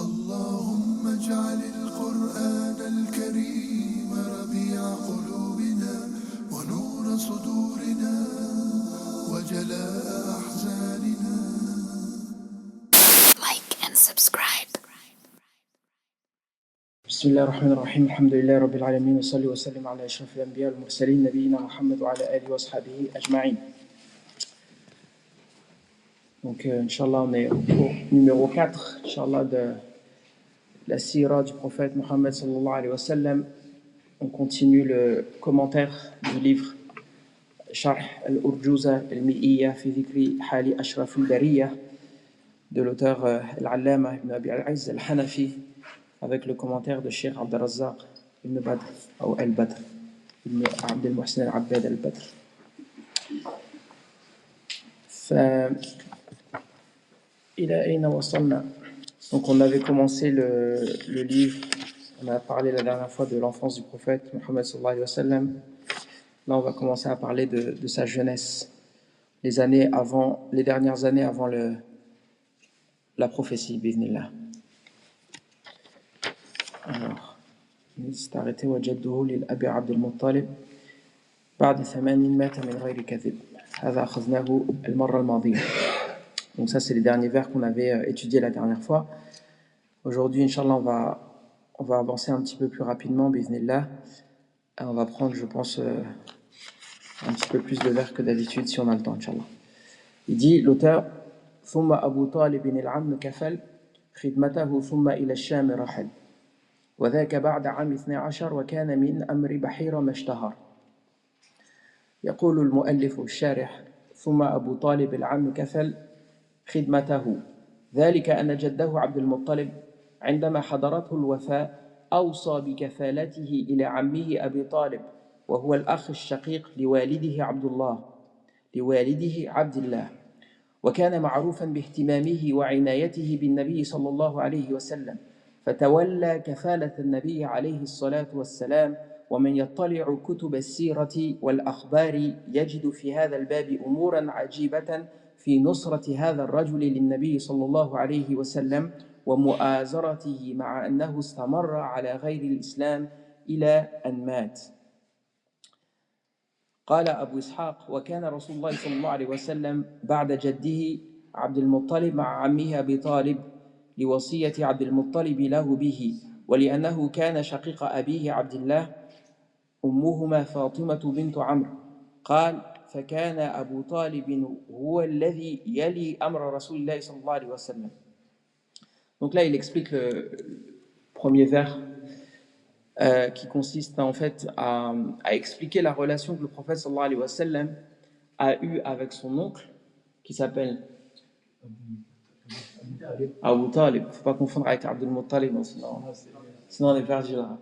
اللهم اجعل القرآن الكريم ربيع قلوبنا ونور صدورنا وجلاء أحزاننا. Like and subscribe. بسم الله الرحمن الرحيم. الحمد لله رب العالمين وصلي وسلم على أشرف الأنبياء والمرسلين نبينا محمد وعلى آله وصحبه أجمعين. Donc, Inch'Allah, on est au cours numéro 4, Inch'Allah, de la sira du prophète Mohammed sallallahu alayhi wa sallam. On continue le commentaire du livre Sharh al-Urjuza al-Mi'iyya fi dhikri hali ashraf al-bariyya de l'auteur Al-Allama ibn Abi al-Izz al-Hanafi avec le commentaire de Cheikh Abd al-Razzaq ibn Badr ou al-Badr ibn Abd al-Muhsin al-Abbad al-Badr. إلى أين وصلنا? Donc on avait commencé le livre, on a parlé la dernière fois de l'enfance du prophète Mohammed sallallahu alayhi wa sallam. Là on va commencer à parler de sa jeunesse, les dernières années avant la prophétie, bi'idhnillah. Alors, il s'est arrêté وجده للأبي عبد المطلب بعد 80 مات من غير كذب هذا أخذناه المرة الماضية. Donc ça c'est les derniers vers qu'on avait étudiés la dernière fois. Aujourd'hui, Inch'Allah, on va avancer un petit peu plus rapidement, bi'idhnillah. On va prendre, je pense, un petit peu plus de vers que d'habitude si on a le temps, Inch'Allah. Il dit, l'auteur, ثم أبو طالب العم كفل خدمته ثم إلى الشام رحل وذاك بعد عام 12 وكان من أمر بحيرة ما اشتهر. يقول المؤلف الشارح ثم أبو طالب العم كفل خدمته ذلك أن جده عبد المطلب عندما حضرته الوفاة أوصى بكفالته إلى عمه أبي طالب وهو الأخ الشقيق لوالده عبد الله وكان معروفا باهتمامه وعنايته بالنبي صلى الله عليه وسلم فتولى كفالة النبي عليه الصلاة والسلام. ومن يطلع كتب السيرة والأخبار يجد في هذا الباب أمورا عجيبة في نصرة هذا الرجل للنبي صلى الله عليه وسلم ومؤازرته مع أنه استمر على غير الإسلام إلى أن مات. قال أبو إسحاق وكان رسول الله صلى الله عليه وسلم بعد جده عبد المطلب مع عمه أبي طالب لوصية عبد المطلب له به ولأنه كان شقيق أبيه عبد الله أمهما فاطمة بنت عمرو. قال فكان أبو طالب هو الذي يلي أمر رسول الله صلى الله عليه وسلم. Donc là il explique le premier vers qui consiste en fait à expliquer la relation que le prophète sallallahu alayhi wa sallam a eue avec son oncle qui s'appelle Abu Talib. Il ne faut pas confondre avec Abdul Muttalib, sinon on est perdu là.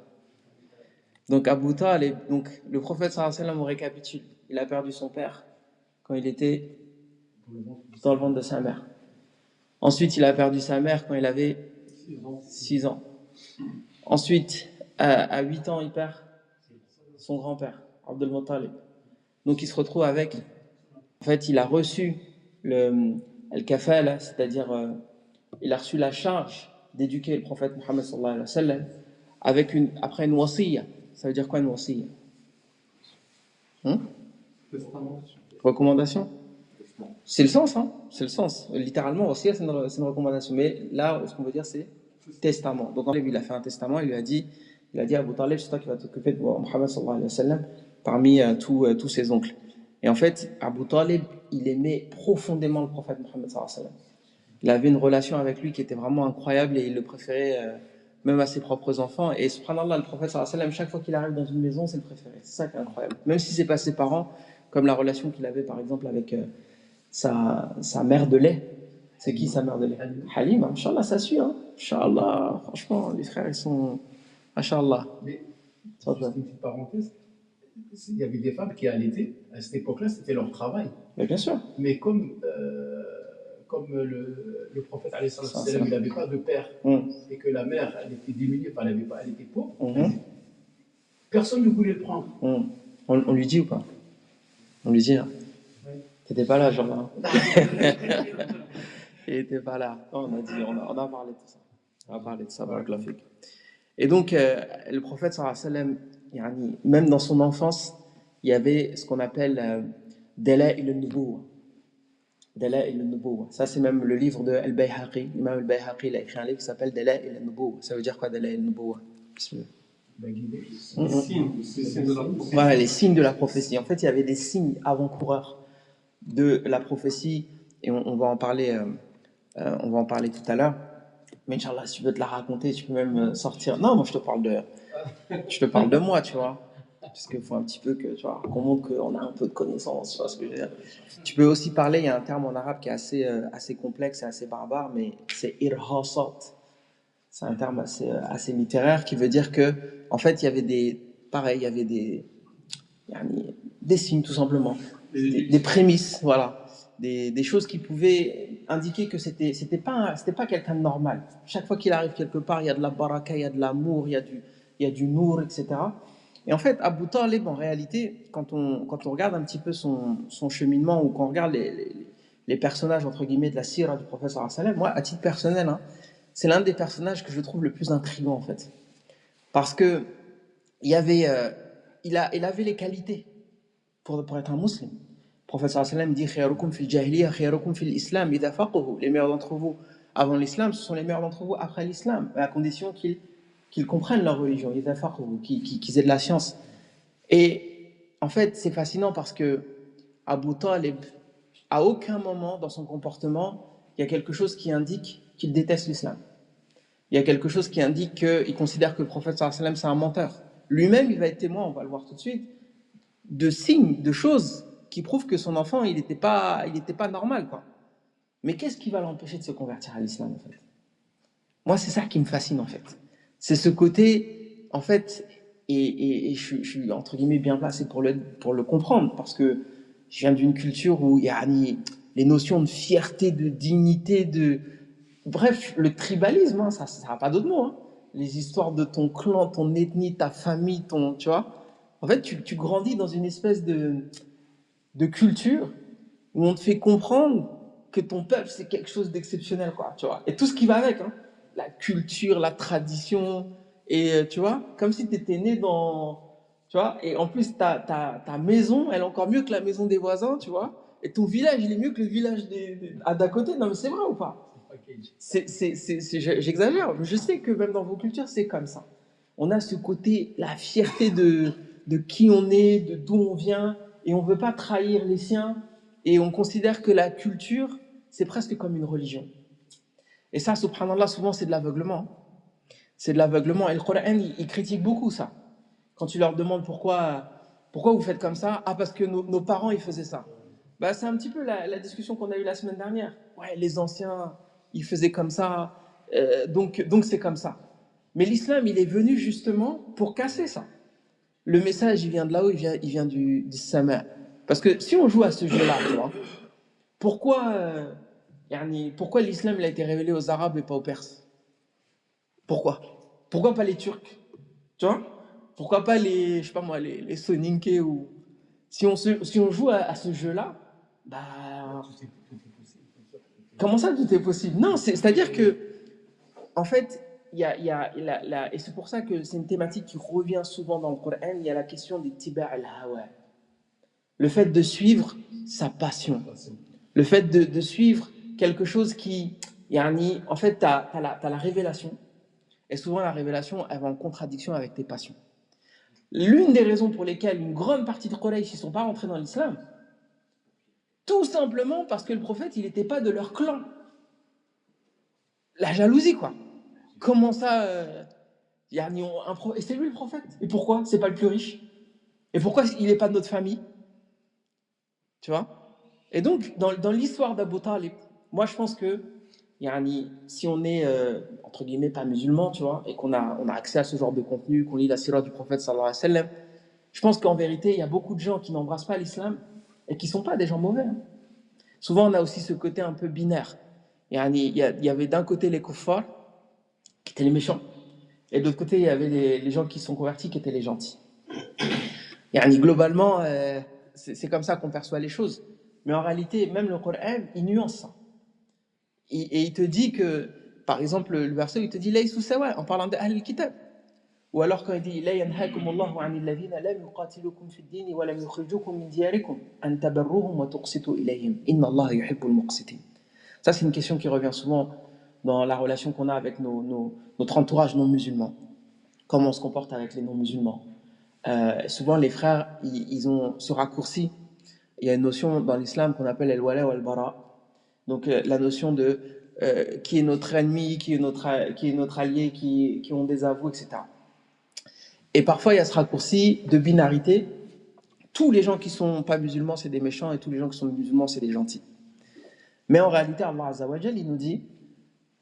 Donc Abu Talib, donc le prophète sallallahu alayhi wa sallam, on récapitule, il a perdu son père quand il était dans le ventre de sa mère. Ensuite il a perdu sa mère quand il avait 6 ans. Ensuite à 8 ans il perd son grand-père Abdul Muttalib. Donc il se retrouve avec, en fait il a reçu le kafala, c'est-à-dire il a reçu la charge d'éduquer le prophète Mohammed sallallahu alayhi wa sallam après une wasiyya. Ça veut dire quoi une wasiyya? Recommandation. C'est le sens, hein? C'est le sens. Littéralement, wasiyya c'est une recommandation. Mais là, ce qu'on veut dire c'est testament. Donc il a fait un testament, il a dit à Abu Talib, c'est toi qui vas t'occuper de Mohammed sallallahu alayhi wa sallam parmi tous ses oncles. Et en fait, Abu Talib, il aimait profondément le prophète Mohammed sallallahu alayhi wa sallam. Il avait une relation avec lui qui était vraiment incroyable et il le préférait même à ses propres enfants. Et subhanallah, le prophète sallallahu alayhi wa sallam, chaque fois qu'il arrive dans une maison, c'est le préféré. C'est ça qui est incroyable. Même si c'est pas ses parents, comme la relation qu'il avait par exemple avec sa mère de lait. C'est qui sa mère de lait? Halima, Inch'Allah, ça suit, hein. Inch'Allah, franchement, les frères, ils sont. Inch'Allah. Mais, une petite parenthèse, il y avait des femmes qui allaitaient, à cette époque-là, c'était leur travail. Mais bien sûr. Mais comme le prophète, il n'avait pas de père, et que la mère, elle était démunie, elle était pauvre, personne ne voulait le prendre. On lui dit ou pas? On lui dit, hein. T'étais pas là, genre là. Il était pas là. Non, on a parlé de tout ça. On va parler de ça, barakallahu fik. Et donc, le prophète sallallahu alayhi wa sallam, yani, même dans son enfance, il y avait ce qu'on appelle Dala'il al-Nubuwwa. Dala'il al-Nubuwwa. Ça, c'est même le livre de Al-Bayhaqi. L'imam Al-Bayhaqi, il a écrit un livre qui s'appelle Dala'il al-Nubuwwa. Ça veut dire quoi, Dala'il al-Nubuwwa? Bismillah. Les signes de la prophétie. Voilà, les signes de la prophétie. En fait, il y avait des signes avant-coureurs de la prophétie, et on va en parler tout à l'heure. Mais Inch'Allah, si tu veux te la raconter, tu peux même sortir. Non, moi je te parle de moi, tu vois. Parce qu'il faut un petit peu que, tu vois, qu'on montre qu'on a un peu de connaissances, tu vois ce que je veux dire. Tu peux aussi parler, il y a un terme en arabe qui est assez complexe et assez barbare, mais c'est irhasat. C'est un terme assez littéraire qui veut dire que, en fait, il y avait des signes tout simplement, des prémices, voilà. Des choses qui pouvaient indiquer que c'était pas quelqu'un de normal. Chaque fois qu'il arrive quelque part, il y a de la baraka, il y a de l'amour, il y a du nour, etc. Et en fait, Abu Talib, en réalité, quand on regarde un petit peu son cheminement, ou quand on regarde les personnages, entre guillemets, de la sira du prophète sallallahu alayhi wa sallam, moi, à titre personnel, hein, c'est l'un des personnages que je trouve le plus intriguant, en fait. Parce que il avait les qualités pour être un musulman. Le prophète sallallahu alayhi wa sallam dit khayrukum fil jahiliya khayrukum fil islam idha faqahu. Les meilleurs d'entre vous avant l'islam, ce sont les meilleurs d'entre vous après l'islam, à condition qu'ils comprennent leur religion, idha faqahu, qu'ils aient de la science. Et en fait, c'est fascinant parce que Abu Talib, à aucun moment dans son comportement, il y a quelque chose qui indique qu'il déteste l'islam. Il y a quelque chose qui indique qu'il considère que le prophète sallallahu alayhi wa sallam c'est un menteur. Lui-même, il va être témoin, on va le voir tout de suite, de signes, de choses qui prouvent que son enfant, il n'était pas normal, quoi. Mais qu'est-ce qui va l'empêcher de se convertir à l'islam, en fait? Moi, c'est ça qui me fascine, en fait. C'est ce côté, en fait, et je suis, entre guillemets, bien placé pour le comprendre, parce que je viens d'une culture où il y a les notions de fierté, de dignité, bref, le tribalisme, hein, ça n'a pas d'autre mot, hein. Les histoires de ton clan, ton ethnie, ta famille, tu vois. En fait, tu grandis dans une espèce de culture où on te fait comprendre que ton peuple, c'est quelque chose d'exceptionnel, quoi, tu vois. Et tout ce qui va avec, hein. La culture, la tradition, et tu vois, comme si tu étais né dans... Tu vois, et en plus, ta maison, elle est encore mieux que la maison des voisins, tu vois. Et ton village, il est mieux que le village d'à côté. Non, mais c'est vrai ou pas? J'exagère, mais je sais que même dans vos cultures, c'est comme ça. On a ce côté, la fierté de qui on est, de d'où on vient, et on ne veut pas trahir les siens, et on considère que la culture, c'est presque comme une religion. Et ça, subhanallah, souvent, c'est de l'aveuglement. C'est de l'aveuglement. Et le Coran, il critique beaucoup ça. Quand tu leur demandes pourquoi vous faites comme ça, ah, parce que nos parents, ils faisaient ça. Bah, c'est un petit peu la discussion qu'on a eue la semaine dernière. Ouais, les anciens, ils faisaient comme ça, donc c'est comme ça. Mais l'islam, il est venu justement pour casser ça. Le message, il vient de là-haut, il vient du sama. Parce que si on joue à ce jeu-là, tu vois, pourquoi l'islam il a été révélé aux Arabes et pas aux Perses? Pourquoi pas les Turcs? Tu vois? Pourquoi pas je sais pas moi, les Soninké ou... Si on joue à ce jeu-là, bah... Comment ça, tout est possible? Non, c'est-à-dire que, en fait, et c'est pour ça que c'est une thématique qui revient souvent dans le Coran, il y a la question des tiba' al-hawa. Le fait de suivre sa passion. Le fait de suivre quelque chose qui... En fait, tu as la révélation. Et souvent, la révélation, elle va en contradiction avec tes passions. L'une des raisons pour lesquelles une grande partie de Quraysh ne sont pas rentrés dans l'islam, tout simplement parce que le prophète, il n'était pas de leur clan. La jalousie, quoi. Comment ça et c'est lui le prophète. Et pourquoi c'est pas le plus riche? Et pourquoi il n'est pas de notre famille? Tu vois? Et donc, dans l'histoire d'Abu Talib, moi je pense que si on est, entre guillemets, pas musulman, tu vois, et qu'on a accès à ce genre de contenu, qu'on lit la sira du prophète sallallahu alayhi wa sallam, je pense qu'en vérité, il y a beaucoup de gens qui n'embrassent pas l'islam et qui ne sont pas des gens mauvais. Hein. Souvent, on a aussi ce côté un peu binaire. Il y avait d'un côté les kuffars, qui étaient les méchants, et de l'autre côté, il y avait les gens qui sont convertis, qui étaient les gentils. Globalement, c'est comme ça qu'on perçoit les choses. Mais en réalité, même le Coran, il nuance ça. Et il te dit que par exemple, le verset où il te dit Laysu sawa, en parlant d'Ahl al-Kitab. Ou alors quand il dit La yanhakum Allahu anil ladhina lam yuqatilukum fid din wa lam yukhrijukum min diyarikum an tabarruhum wa tuqsitu ilayhim inna Allah yuhibbul muqsitin. Ça, c'est une question qui revient souvent dans la relation qu'on a avec notre entourage non musulman. Comment on se comporte avec les non musulmans. Souvent, les frères, ils ont ce raccourci. Il y a une notion dans l'islam qu'on appelle al-wala ou al-bara. Donc, la notion de qui est notre ennemi, qui est notre allié, qui on désavoue, etc. Et parfois, il y a ce raccourci de binarité. Tous les gens qui ne sont pas musulmans, c'est des méchants, et tous les gens qui sont musulmans, c'est des gentils. Mais en réalité, Allah Azza wa Jal, il nous dit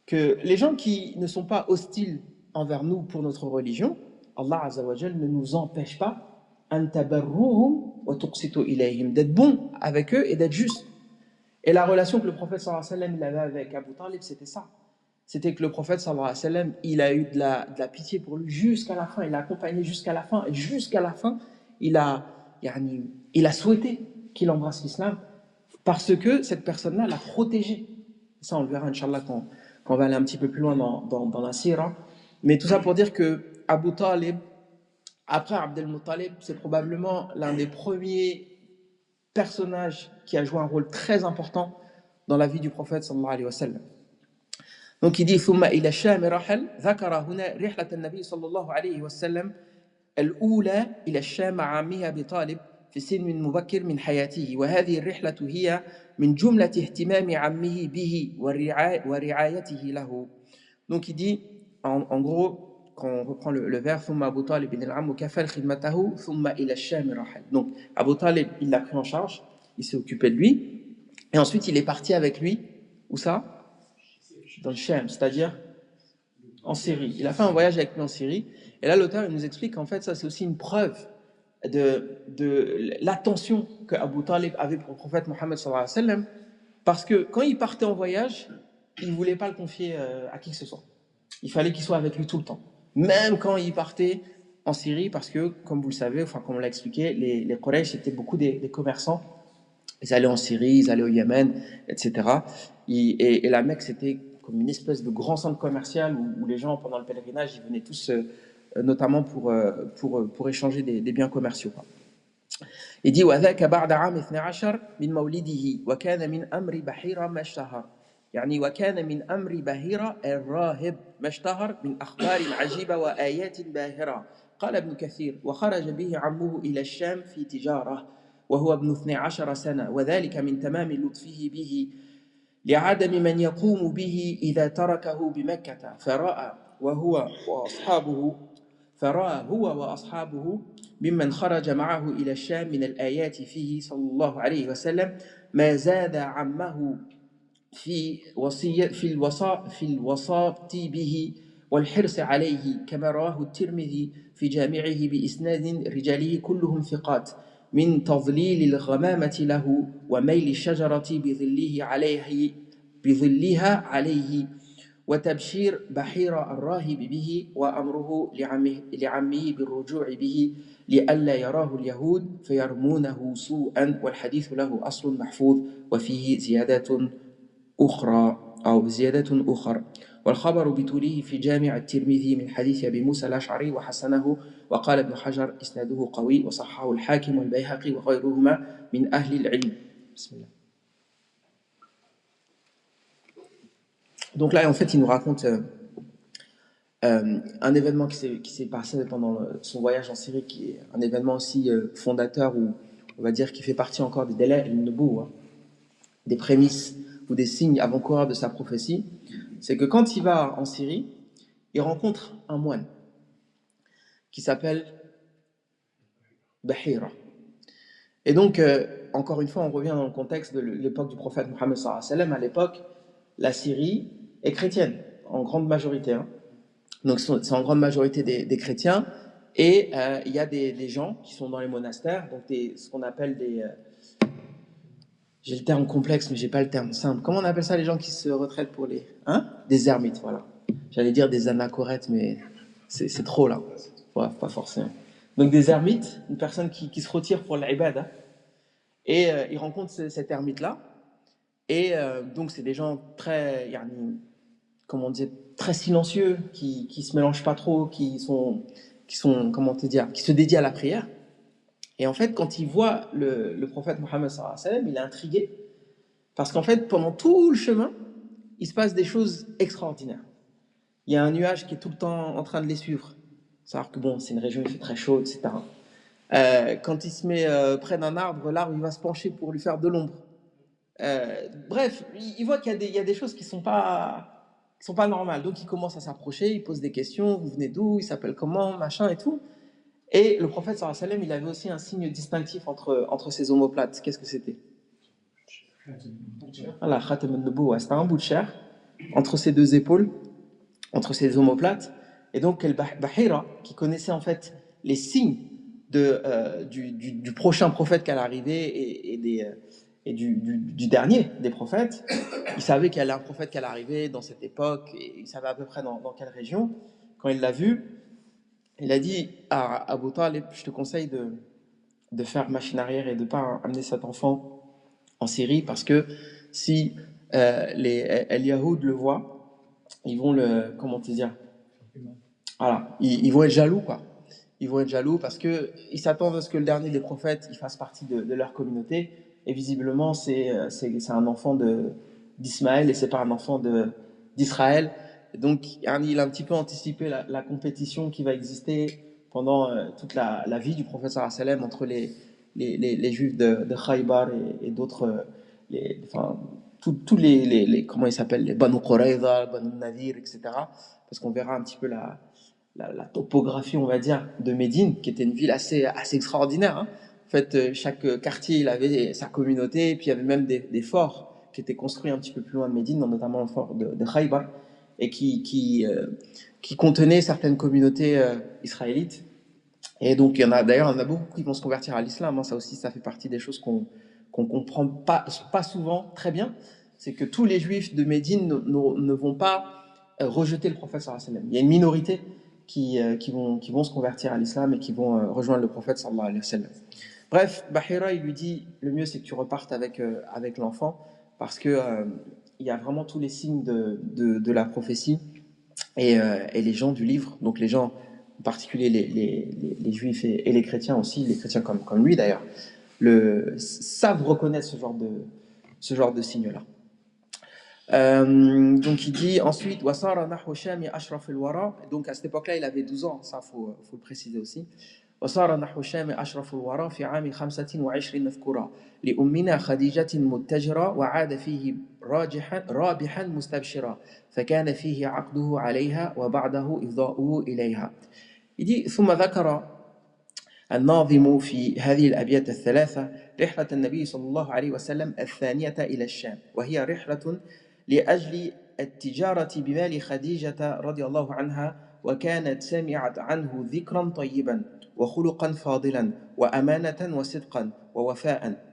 que les gens qui ne sont pas hostiles envers nous pour notre religion, Allah Azza wa Jal ne nous empêche pas d'être bons avec eux et d'être justes. Et la relation que le prophète sallallahu alayhi wa sallam il avait avec Abu Talib, c'était ça. C'était que le prophète sallallahu alayhi wa sallam, il a eu de la pitié pour lui jusqu'à la fin, il l'a accompagné jusqu'à la fin, et jusqu'à la fin, il a souhaité qu'il embrasse l'islam parce que cette personne-là l'a protégé. Ça, on le verra, Inch'Allah, quand on va aller un petit peu plus loin dans la sira. Mais tout ça pour dire que Abu Talib, après Abd al-Muttalib, c'est probablement l'un des premiers personnages qui a joué un rôle très important dans la vie du prophète sallallahu alayhi wa sallam. Donc il dit ثم إلى الشام رحل ذكر هنا رحلة النبي صلى الله عليه وسلم الأولى إلى الشام مع عمه أبي طالب في سن مبكر من حياته وهذه الرحلة هي من جملة اهتمام عمه به ورعايته له. Donc il dit en gros quand on reprend le vers ثم أبو طالب بن العم كفل خدمته ثم إلى الشام رحل. Donc Abu Talib il l'a pris en charge, il s'est occupé de lui et ensuite il est parti avec lui. Où ça? Dans le Shem, c'est-à-dire en Syrie. Il a fait un voyage avec lui en Syrie. Et là, l'auteur il nous explique qu'en fait, ça, c'est aussi une preuve de l'attention que Abu Talib avait pour le prophète Mohammed sallallahu alayhi wa sallam. Parce que quand il partait en voyage, il ne voulait pas le confier à qui que ce soit. Il fallait qu'il soit avec lui tout le temps. Même quand il partait en Syrie, parce que, comme vous le savez, enfin, comme on l'a expliqué, les Quraysh étaient beaucoup des commerçants. Ils allaient en Syrie, ils allaient au Yémen, etc. Et la Mecque, c'était comme une espèce de grand centre commercial où les gens, pendant le pèlerinage, ils venaient tous, notamment pour échanger des biens commerciaux. Il dit وذاك بعد عام 12 من مولده وكان من أمر بحيرة ما اشتهر يعني وكان من أمر بحيرة الراهب ما اشتهر من أخبار عجيبة وآيات باهرة. قال ابن كثير وخرج به عمه إلى الشام في تجارة وهو ابن 12 سنة وذلك من تمام لطفه به لعدم من يقوم به إذا تركه بمكة فرأى هو وأصحابه ممن خرج معه إلى الشام من الآيات فيه صلى الله عليه وسلم ما زاد عمه في الوصاة به والحرص عليه كما رواه الترمذي في جامعه بإسناد رجاله كلهم ثقات من تظليل الغمامة له وميل الشجرة بظلها عليه وتبشير بحير الراهب به وأمره لعمه بالرجوع به لئلا يراه اليهود فيرمونه سوءا والحديث له أصل محفوظ وفيه زيادات أخرى والخبر بطوله في جامع الترمذي من حديث أبي موسى الأشعري وحسنه وقال ابن حجر إسناده قوي وصححه الحاكم والبيهقي وغيرهما من أهل العلم. بسم الله. Donc là, en fait, il nous raconte un événement qui s'est passé pendant son voyage en Syrie, qui est un événement aussi fondateur, ou on va dire qui fait partie encore des délais, des prémices ou des signes avant-coureurs de sa prophétie. C'est que quand il va en Syrie, il rencontre un moine qui s'appelle Bahira. Et donc, encore une fois, on revient dans le contexte de l'époque du prophète Mohammed sallallahu alayhi wa sallam. À l'époque, la Syrie est chrétienne, en grande majorité. Donc, c'est en grande majorité des chrétiens. Et il y a des gens qui sont dans les monastères, donc ce qu'on appelle des... j'ai le terme complexe, mais j'ai pas le terme simple. Comment on appelle ça, les gens qui se retraitent pour les... Des ermites, voilà. J'allais dire des anachorètes, mais c'est trop, là. Ouais, pas forcément. Donc, des ermites, une personne qui se retire pour l'ibada. Et il rencontre cet ermite-là. Et donc, c'est des gens très... comme on disait, très silencieux, qui se mélangent pas trop, qui sont, comment te dire, qui se dédient à la prière. Et en fait, quand il voit le prophète Mohammed sallallahu alayhi wa sallam, il est intrigué, parce qu'en fait, pendant tout le chemin, il se passe des choses extraordinaires. Il y a un nuage qui est tout le temps en train de les suivre. C'est-à-dire que bon, c'est une région où il fait très chaud, etc. Quand il se met près d'un arbre, l'arbre il va se pencher pour lui faire de l'ombre. Bref, il voit qu'il y a des choses qui sont pas normales. Donc il commence à s'approcher, il pose des questions, vous venez d'où, il s'appelle comment, machin et tout. Et le prophète sallallahu alayhi wa sallam, il avait aussi un signe distinctif entre ses omoplates. Qu'est-ce que c'était? Voilà, khatam al-nubuwwa, c'était un bout de chair entre ses deux épaules, entre ses omoplates. Et donc Bahira, qui connaissait en fait les signes du prochain prophète qui allait arriver et du dernier des prophètes, il savait qu'il y avait un prophète qui allait arriver dans cette époque, et il savait à peu près dans quelle région. Quand il l'a vu, il a dit à Abu Talib, je te conseille de faire machine arrière et de ne pas amener cet enfant en Syrie, parce que si les El-Yahoud le voient, ils vont comment te dire, voilà, ils vont être jaloux, quoi. Ils vont être jaloux parce qu'ils s'attendent à ce que le dernier des prophètes il fasse partie de leur communauté, et visiblement c'est un enfant d'Ismaël et c'est pas un enfant d'Israël. Donc il a un petit peu anticipé la compétition qui va exister pendant toute la vie du prophète sallallahu alayhi wa sallam entre les juifs de Khaybar et d'autres, enfin tous les comment ils s'appellent, les Banu Qurayza, Banu Nadir, etc. Parce qu'on verra un petit peu la topographie, on va dire, de Médine, qui était une ville assez extraordinaire, hein. En fait, chaque quartier il avait sa communauté, et puis il y avait même des forts qui étaient construits un petit peu plus loin de Médine, notamment le fort de Khaybar, et qui contenaient certaines communautés israélites. Et donc il y en a beaucoup qui vont se convertir à l'islam, hein. Ça aussi, ça fait partie des choses qu'on comprend pas souvent très bien. C'est que tous les juifs de Médine ne vont pas rejeter le prophète sallallahu alayhi wa sallam. Il y a une minorité qui vont se convertir à l'islam et qui vont rejoindre le prophète sallallahu alayhi wa sallam. Bref, Bahira il lui dit, le mieux c'est que tu repartes avec l'enfant, parce que il y a vraiment tous les signes de la prophétie, et les gens du livre, donc les gens en particulier les juifs et les chrétiens aussi, les chrétiens comme lui d'ailleurs, savent reconnaître ce genre de signes-là. Donc il dit ensuite wasara nahwa shami ashraf al-wara, donc à cette époque-là il avait 12 ans, ça faut le préciser aussi. وصار نحو الشام أشرف الورى في عام 25 نذكرا لأمنا خديجة متجرا وعاد فيه رابحا مستبشرا فكان فيه عقده عليها وبعده إفضاؤه إليها. Il dit ثم ذكر الناظم في هذه الأبيات الثلاثة رحلة النبي صلى الله عليه وسلم الثانية إلى الشام، وهي رحلة لأجل التجارة بمال خديجة رضي الله عنها، وكانت سمعت عنه ذكرا طيبا وخلقا فاضلا وأمانة وصدقا ووفاء،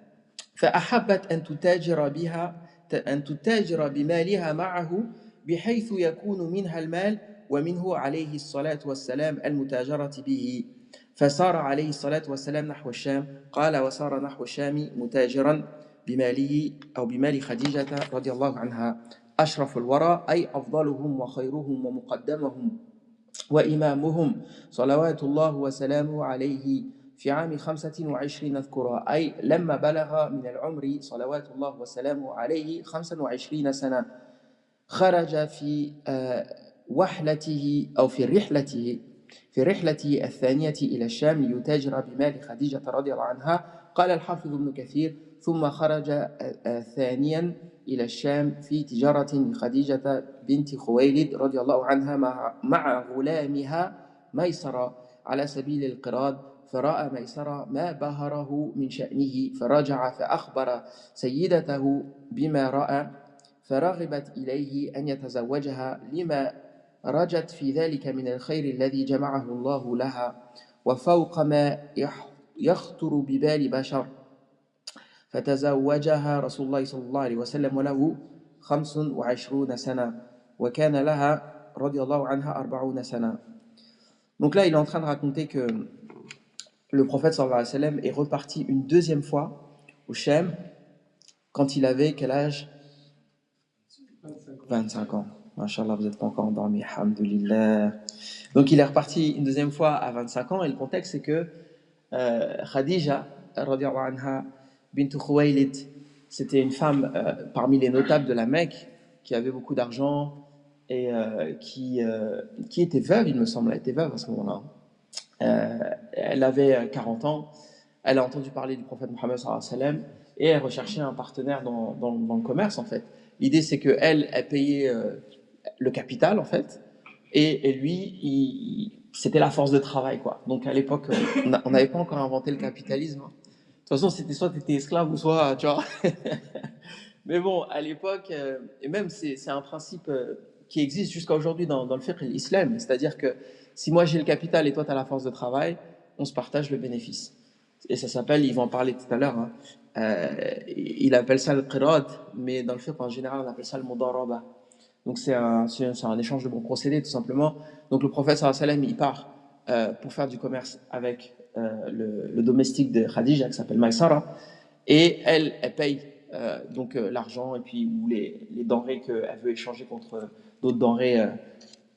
فأحبت أن تتاجر بمالها معه بحيث يكون منها المال ومنه عليه الصلاة والسلام المتاجرة به، فسار عليه الصلاة والسلام نحو الشام. قال وسار نحو الشام متاجرا بماله أو بمال خديجة رضي الله عنها أشرف الورى، أي أفضلهم وخيرهم ومقدمهم وإمامهم صلوات الله وسلامه عليه في عام 25 نذكرها، أي لما بلغ من العمر صلوات الله وسلامه عليه 25 سنة، خرج في وحلته أو في رحلته الثانية إلى الشام ليتاجر بمال خديجة رضي الله عنها. قال الحافظ ابن كثير ثم خرج ثانيا إلى الشام في تجارة لخديجة بنت خويلد رضي الله عنها مع غلامها ميسرة على سبيل القراض، فرأى ميسرة ما بهره من شأنه فرجع فأخبر سيدته بما رأى، فرغبت إليه أن يتزوجها لما رجت في ذلك من الخير الذي جمعه الله لها وفوق ما يخطر ببال بشر، فتزوجها رسول الله صلى الله عليه وسلم وله 25 سنة وكان لها رضي الله عنها 40 سنة. Donc là il est en train de raconter que le prophète sallallahu alayhi wa sallam est reparti une deuxième fois au Shem quand il avait quel âge? 25 ans. Mashallah, vous n'êtes pas encore endormi. Alhamdulillah. Donc, il est reparti une deuxième fois à 25 ans. Et le contexte, c'est que Khadija, radiallahu anha, bint Khuwaylid, c'était une femme parmi les notables de la Mecque qui avait beaucoup d'argent et qui était veuve, il me semble. Elle était veuve à ce moment-là. Elle avait 40 ans. Elle a entendu parler du prophète Mohammed sallallahu alayhi wa sallam et elle recherchait un partenaire dans le commerce, en fait. L'idée, c'est qu'elle, elle payait le capital, en fait, et lui, c'était la force de travail, quoi. Donc, à l'époque, on n'avait pas encore inventé le capitalisme. De toute façon, c'était soit tu étais esclave ou soit, tu vois. Mais bon, à l'époque, et même c'est un principe qui existe jusqu'à aujourd'hui dans le fiqh et l'islam, c'est-à-dire que si moi j'ai le capital et toi tu as la force de travail, on se partage le bénéfice. Et ça s'appelle, ils vont en parler tout à l'heure, hein, il appelle ça le qirad, mais dans le fiqh en général on appelle ça le mudaraba. Donc c'est un échange de bons procédés tout simplement. Donc le prophète sallallahu alayhi wa sallam, il part pour faire du commerce avec le domestique de Khadija qui s'appelle Maïsara, et elle paye donc l'argent et puis ou les denrées qu'elle veut échanger contre d'autres denrées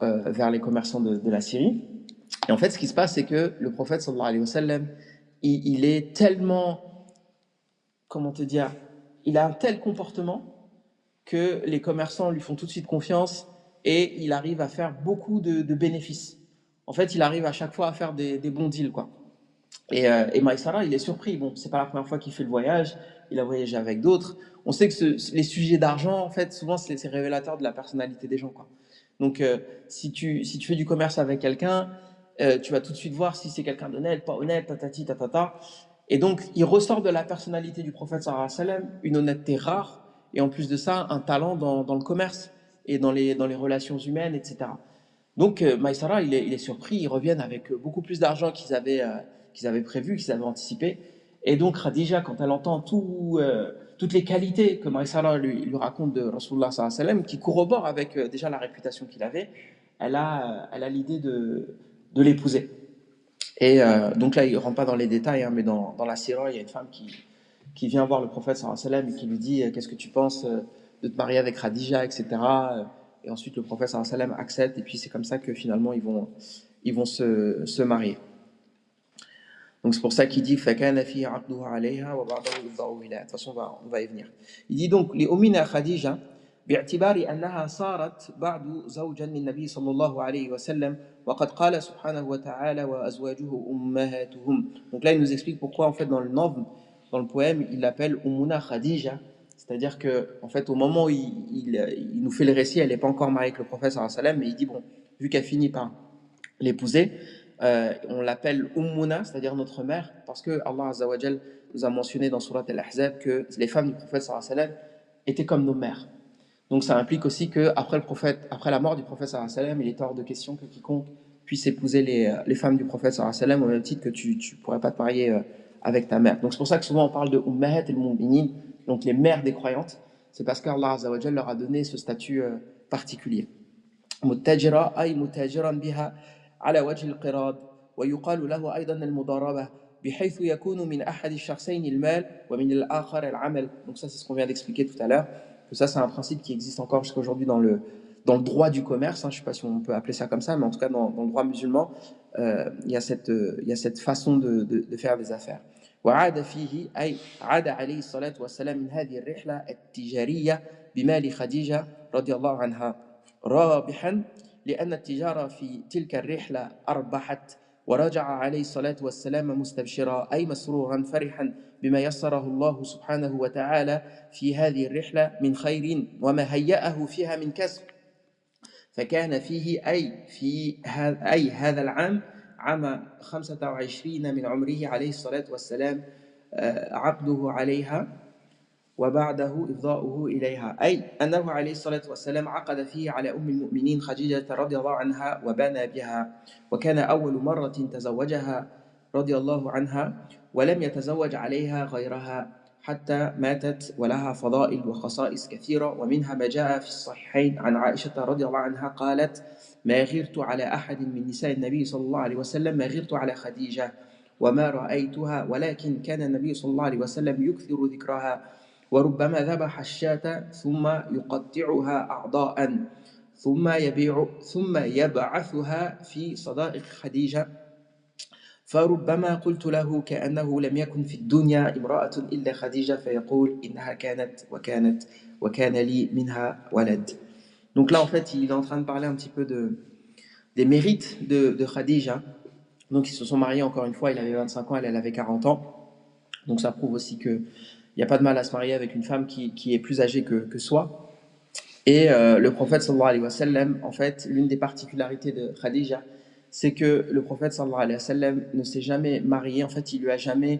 vers les commerçants de la Syrie. Et en fait, ce qui se passe, c'est que le prophète sallallahu alayhi wa sallam, il est tellement, comment te dire, il a un tel comportement que les commerçants lui font tout de suite confiance et il arrive à faire beaucoup de bénéfices. En fait, il arrive à chaque fois à faire des bons deals, quoi. Et Maïsara, il est surpris. Bon, c'est pas la première fois qu'il fait le voyage. Il a voyagé avec d'autres. On sait que les sujets d'argent, en fait, souvent, c'est révélateur de la personnalité des gens, quoi. Donc, si tu fais du commerce avec quelqu'un, tu vas tout de suite voir si c'est quelqu'un d'honnête, pas honnête, tatati, tatata. Et donc, il ressort de la personnalité du prophète sallallahu alayhi wa sallam une honnêteté rare, et en plus de ça, un talent dans le commerce et dans les relations humaines, etc. Donc, Maïsara, il est surpris. Ils reviennent avec beaucoup plus d'argent qu'ils avaient prévu, qu'ils avaient anticipé. Et donc, Khadija, quand elle entend toutes les qualités que Maïsara lui raconte de Rasulullah sallallahu alayhi wa sallam, qui corrobore avec déjà la réputation qu'il avait, elle a l'idée de l'épouser. Et donc là, il ne rentre pas dans les détails, hein, mais dans la Sira, il y a une femme qui vient voir le prophète sallallahu alayhi wa sallam et qui lui dit qu'est-ce que tu penses de te marier avec Khadija, etc. Et ensuite, le prophète sallallahu alayhi wa sallam accepte, et puis c'est comme ça que finalement ils vont se marier. Donc c'est pour ça qu'il dit فَكَانَ فِيهِ عَقْدُهَا عَلَيْهَا وَبَعْضَهُ يُفْضَعُ إِلَيْهَا. De toute façon, on va y venir. Il dit donc لأمنا خديجة باعتبار أنها صارت بعد زوجا للنبي صلى الله عليه وسلم وقد قال سبحانه وتعالى وأزواجه أمهاتهم. Donc là, il nous explique pourquoi en fait dans le Nazm, dans le poème, il l'appelle Ummuna Khadija. C'est-à-dire que en fait, au moment où il nous fait le récit, elle n'est pas encore mariée avec le prophète sallallahu alayhi wa sallam, mais il dit bon, vu qu'elle finit par l'épouser, on l'appelle Ummuna, c'est-à-dire notre mère, parce que Allah Azza wa Jal nous a mentionné dans Surat Al-Ahzab que les femmes du prophète sallallahu alayhi wa sallam étaient comme nos mères. Donc ça implique aussi que après la mort du prophète sallallahu alayhi wa sallam, il est hors de question que quiconque puisse épouser les femmes du prophète sallallahu alayhi wa sallam, au même titre que tu pourrais pas te marier avec ta mère. Donc c'est pour ça que souvent on parle de Ummahat al-Mu'minin, donc les mères des croyantes. C'est parce qu'Allah Azza wa Jal leur a donné ce statut particulier. Muttajira ay mutajiran biha على وجه القراض ويقال له أيضا المضاربة بحيث يكون من أحد الشخصين المال ومن الآخر العمل. Donc ça c'est ce qu'on vient d'expliquer tout à l'heure, que ça c'est un principe qui existe encore jusqu'à aujourd'hui dans le droit du commerce, hein, je ne sais pas si on peut appeler ça comme ça, mais en tout cas dans le droit musulman, il y a cette façon de faire des affaires. وعاد فيه أي عاد عليه الصلاة والسلام من هذه الرحلة التجارية بمال خديجة رضي الله عنها رابحا لأن التجارة في تلك الرحلة أربحت ورجع عليه الصلاة والسلام مستبشرا أي مسرورا فرحا بما يسره الله سبحانه وتعالى في هذه الرحلة من خير وما هيأه فيها من كسب فكان فيه أي هذا العام عام 25 من عمره عليه الصلاة والسلام عقده عليها وبعده إفضاؤه إليها أي أنه عليه الصلاة والسلام عقد فيه على أم المؤمنين خديجة رضي الله عنها وبنى بها وكان أول مرة تزوجها رضي الله عنها ولم يتزوج عليها غيرها حتى ماتت ولها فضائل وخصائص كثيرة ومنها ما جاء في الصحيحين عن عائشة رضي الله عنها قالت ما غرت على أحد من نساء النبي صلى الله عليه وسلم ما غرت على خديجة وما رأيتها ولكن كان النبي صلى الله عليه وسلم يكثر ذكرها وربما ذبح الشاة ثم يقطعها أعضاء ثم يبعثها في صدائق خديجة فربما قلت له كأنه لم يكن في الدنيا امرأة إلا خديجة فيقول إنها كانت وكان لي منها ولد. Donc là en fait il est en train de parler un petit peu des mérites de Khadija. Donc ils se sont mariés encore une fois, il avait 25 ans, elle avait 40 ans. Donc ça prouve aussi qu'il n'y a pas de mal à se marier avec une femme qui est plus âgée que soi. Et le prophète sallallahu alayhi wa sallam, en fait, l'une des particularités de Khadija, c'est que le prophète sallallahu alayhi wa sallam ne s'est jamais marié, en fait, il lui a jamais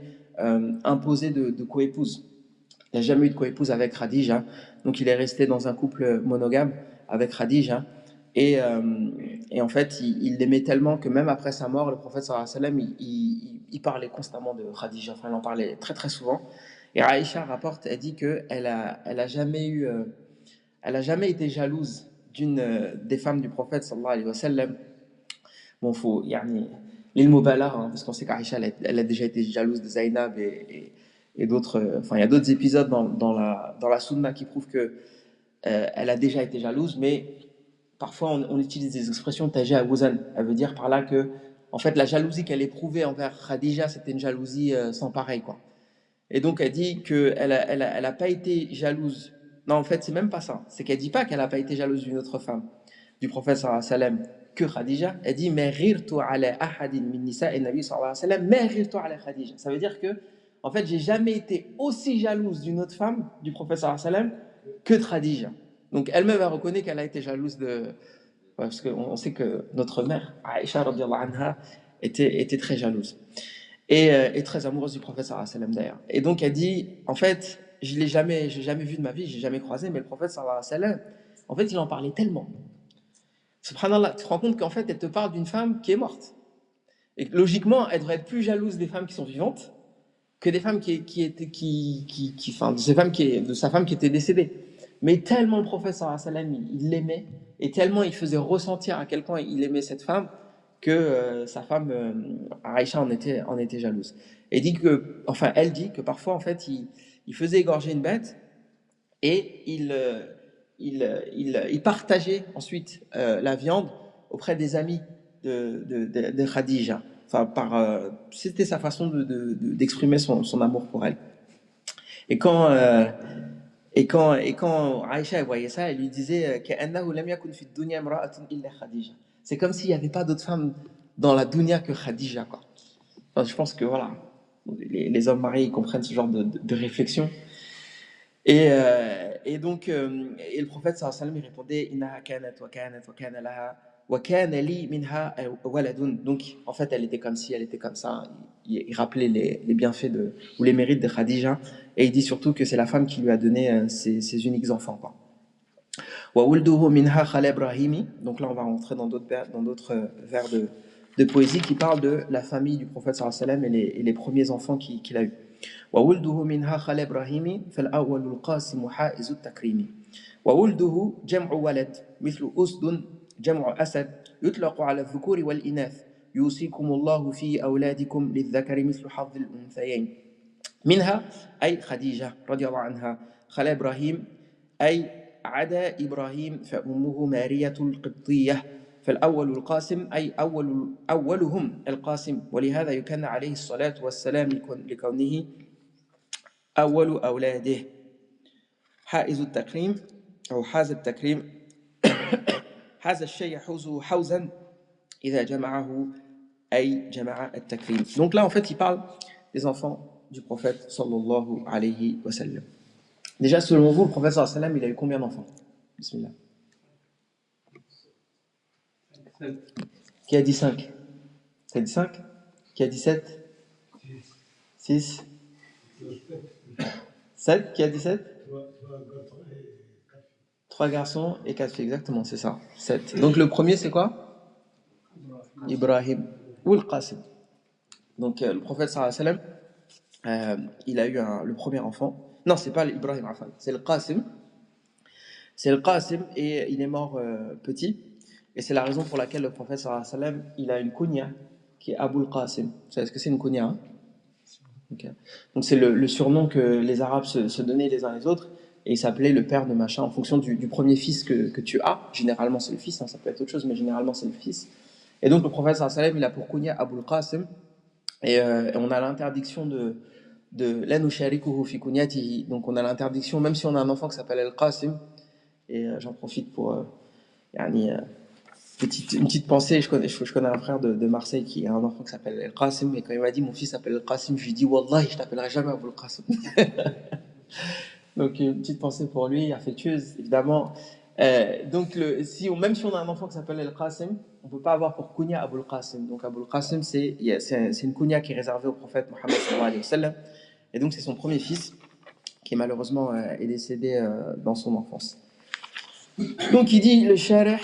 imposé de coépouse. Il n'a jamais eu de coépouse avec Khadija, donc il est resté dans un couple monogame avec Khadija. Et en fait, il l'aimait tellement que même après sa mort, le prophète sallallahu alayhi wa sallam, il parlait constamment de Khadija, enfin, il en parlait très très souvent. Et Aïcha rapporte, elle dit qu'elle a jamais eu... elle n'a jamais été jalouse d'une des femmes du prophète sallallahu alayhi wa sallam. Bon, faut l'ilm mubalagh, parce qu'on sait qu'Aïcha elle a déjà été jalouse de Zainab et d'autres. Enfin, il y a d'autres épisodes dans la sunna qui prouvent que elle a déjà été jalouse, mais parfois on utilise des expressions taji à wuzan. Elle veut dire par là que en fait la jalousie qu'elle éprouvait envers Khadija, c'était une jalousie sans pareil, quoi. Et donc elle dit qu'elle a pas été jalouse. Non, en fait, c'est même pas ça. C'est qu'elle dit pas qu'elle n'a pas été jalouse d'une autre femme du prophète sallallahu alayhi wa sallam que Khadija. Elle dit mais ghirtu ala ahadin min nisa'i nabi sallallahu alayhi wa sallam mais ghirtu ala Khadija. Ça veut dire que en fait, j'ai jamais été aussi jalouse d'une autre femme du prophète sallallahu alayhi wa sallam que de Khadija. Donc elle-même a reconnu qu'elle a été jalouse de parce qu'on sait que notre mère Aïcha radhiyallahu anha était très jalouse et très amoureuse du prophète sallallahu alayhi wa sallam d'ailleurs. Et donc elle dit en fait j'ai jamais vu de ma vie, j'ai jamais croisé, mais le prophète sallallahu alayhi wa sallam, en fait, il en parlait tellement. Subhanallah, tu te rends compte qu'en fait, elle te parle d'une femme qui est morte. Et que, logiquement, elle devrait être plus jalouse des femmes qui sont vivantes que des femmes de sa femme qui était décédée. Mais tellement le prophète sallallahu alayhi wa sallam, il l'aimait, et tellement il faisait ressentir à quel point il aimait cette femme, que sa femme, Aïcha, en était jalouse. Et elle dit que parfois, en fait, il faisait égorger une bête et il partageait ensuite la viande auprès des amis de Khadija. Enfin, c'était sa façon d'exprimer son amour pour elle. Et quand Aïcha voyait ça, elle lui disait كأنه لم يكن في الدنيا امرأة إلا خديجة. C'est comme s'il n'y avait pas d'autre femme dans la dunya que Khadija, quoi. Enfin, je pense que voilà, les hommes mariés ils comprennent ce genre de réflexion. Et donc le prophète sallallahu alayhi wa sallam il répondait innaha kanat wa kanat wa kana laha wa kana li minha waladun. Donc en fait elle était comme ci, elle était comme ça. Il rappelait les bienfaits ou les mérites de Khadija, et il dit surtout que c'est la femme qui lui a donné ses uniques enfants, quoi. Wa wulduhu minha khala ibrahimi. Donc là on va rentrer dans d'autres vers de poésie qui parlent de la famille du prophète sallallahu alayhi wa sallam et les premiers enfants qu'il a eu. وولده منها خال إبراهيم فالأول القاسم حائز التكريم. وولده جمع ولد مثل أسد جمع أسد يطلق على الذكور والإناث يوصيكم الله في أولادكم للذكر مثل حظ الأنثيين. منها أي خديجة رضي الله عنها خال إبراهيم أي عدا إبراهيم فأمه مارية القبطية فالأول القاسم أي أولهم القاسم ولهذا يكن عليه الصلاة والسلام لكونه أول أولاده. حائز التكريم أو حاز التكريم حاز الشيء يحوزه حوزا إذا جمعه أي جمع التكريم. Donc là en fait il parle des enfants du prophète sallallahu alayhi wa sallam. Déjà selon vous le prophète sallallahu alayhi wa sallam il a eu combien d'enfants? Bismillah. Qui a dit 5? Qui a dit 5? Qui a dit 7? 6? 7? Qui a dit 7? 3 garçons et 4 filles, exactement, c'est ça. 7. Donc le premier c'est quoi? Ibrahim ou le Qasim. Donc le prophète sallallahu alayhi wa sallam, il a eu le premier enfant. Non, c'est pas Ibrahim, c'est le Qasim. C'est le Qasim et il est mort petit. Et c'est la raison pour laquelle le prophète sallallahu alayhi wa sallam, il a une kunya qui est Abul Qasim. Vous savez ce que c'est une kunya, hein? Okay. Donc c'est le surnom que les Arabes se donnaient les uns les autres. et il s'appelait le père de machin en fonction du premier fils que tu as. Généralement c'est le fils, hein, ça peut être autre chose, mais généralement c'est le fils. Et donc le prophète sallallahu alayhi wa sallam, il a pour kunya Abul Qasim, et on a l'interdiction de la nusharikuhu fi kunyatihi. Donc on a l'interdiction, même si on a un enfant qui s'appelle Al-Qasim, et j'en profite pour yani, une petite pensée. Je connais un frère de Marseille qui a un enfant qui s'appelle Al-Qasim, et quand il m'a dit mon fils s'appelle Al-Qasim, je lui ai dit Wallahi, je t'appellerai jamais Abul Qasim. Donc une petite pensée pour lui, affectueuse évidemment. Donc même si on a un enfant qui s'appelle Al-Qasim, on ne peut pas avoir pour kunya Abul Qasim. Donc Abul Qasim, c'est une kunya qui est réservée au prophète Mohammed sallallahu alayhi wa sallam. Et donc c'est son premier fils qui malheureusement est décédé dans son enfance. Donc il dit le sharih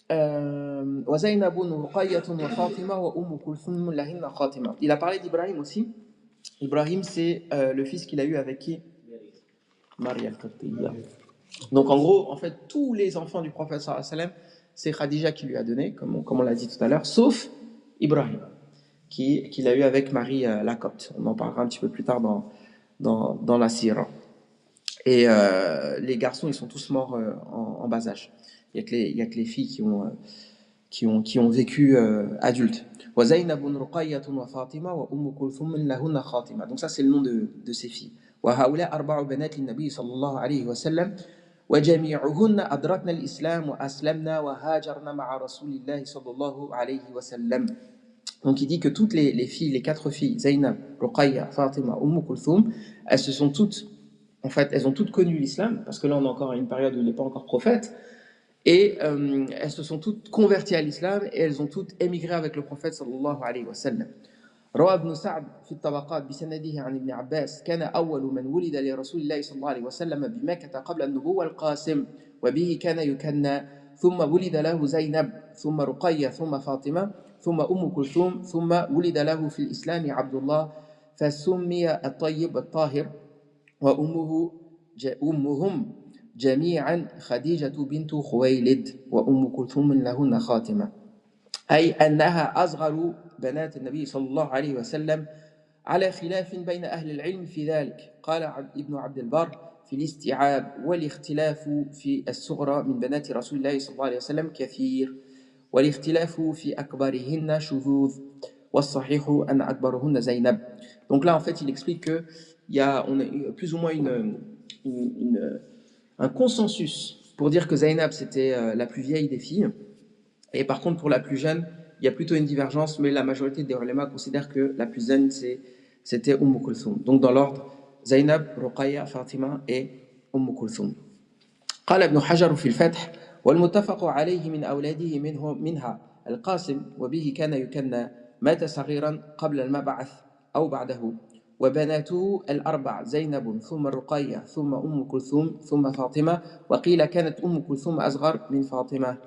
وَزَيْنَبٌ رُقَيَّةٌ وَفَاطِمَةٌ وَأُمُّ كُلْثُومٌ لَهُنَّ خَاتِمَةٌ. Il a parlé d'Ibrahim aussi. Ibrahim, c'est le fils qu'il a eu avec qui? Maria al-Qibtiyya. Donc en gros, en fait, tous les enfants du prophète sallallahu alayhi wa sallam, c'est Khadija qui lui a donné, comme on l'a dit tout à l'heure, sauf Ibrahim, qu'il a eu avec Marie la Copte. On en parlera un petit peu plus tard dans la Sira. Et les garçons, ils sont tous morts en bas âge. Il y a que les filles qui ont vécu adultes. وَزَيْنَبٌ رُقَيَّةٌ وَفَاطِمَةٌ وَأُمُّ كُلْثُومٍ لَهُنَّ خَاتِمَةٌ. Donc ça, c'est le nom de ces filles. وهؤلاء أربع بنات للنبي صلى الله عليه وسلم وجميعهن أدركن الإسلام وأسلمنا وهاجرن مع رسول الله صلى الله عليه وسلم. Donc il dit que toutes les filles, les 4 filles, Zaynab, Ruqayya, Fatima, Kulthum, elles ont toutes connu l'islam, parce que là on est encore à une période où il n'est pas encore prophète, et elles se sont toutes converties à l'islam, et elles ont toutes émigré avec le prophète sallallahu alayhi wa sallam. روى ابن سعد في الطبقات بسنده عن ابن عباس كان أول من ولد لرسول الله صلى الله عليه وسلم بمكة قبل النبوة القاسم وبه كان يكنى ثم ولد له زينب ثم رقية ثم فاطمة ثم كلثوم ثم ولد له في الإسلام عبد الله فسمي الطيب الطاهر وأمهم جميعا خديجة بنت خويلد كلثوم لهن خاتمة أي أنها أصغر بنات النبي صلى الله عليه وسلم على خلاف بين أهل العلم في ذلك. قال ابن عبد البر في الاستيعاب والاختلاف في الصغرى من بنات رسول الله صلى الله عليه وسلم كثير والاختلاف في أكبرهن شذوذ والصحيح أن أكبرهن زينب. Donc là en fait il explique que on a plus ou moins un consensus pour dire que Zaynab c'était la plus vieille des filles, et par contre pour la plus jeune il y a plutôt une divergence, mais la majorité des ulama considèrent que la plus jeune c'était Kulthum. Donc dans l'ordre, Zaynab, Ruqayya, Fatima et Kulthum. قال ابن حجر في الفتح والمتفق عليه من أولاده منها القاسم وبه كان يكنى مات صغيرا قبل المبعث أو بعده وبناته الأربع زينب ثم رقية ثم كلثوم ثم فاطمة وقيل كانت كلثوم أصغر من فاطمة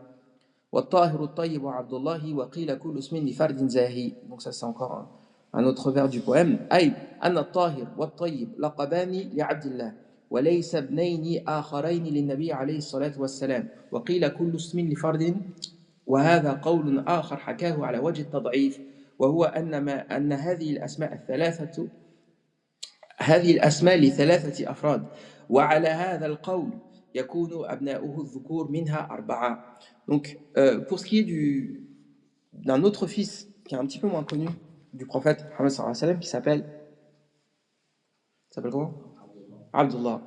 والطاهر الطيب عبد الله وقيل كل اسم لفرد زاهي. Donc ça c'est encore un autre vers du poème. أي أن الطاهر والطيب لقبان لعبد الله وليس ابنين آخرين للنبي عليه الصلاة والسلام وقيل كل اسم لفرد وهذا قول آخر حكاه على وجه التضعيف وهو أن هذه الأسماء لثلاثة أفراد وعلى هذا القول يكون أبناؤه الذكور منها أربعة. Donc pour ce qui est d'un autre fils qui est un petit peu moins connu du prophète Muhammad sallallahu alayhi wa sallam qui s'appelle comment? Abdullah.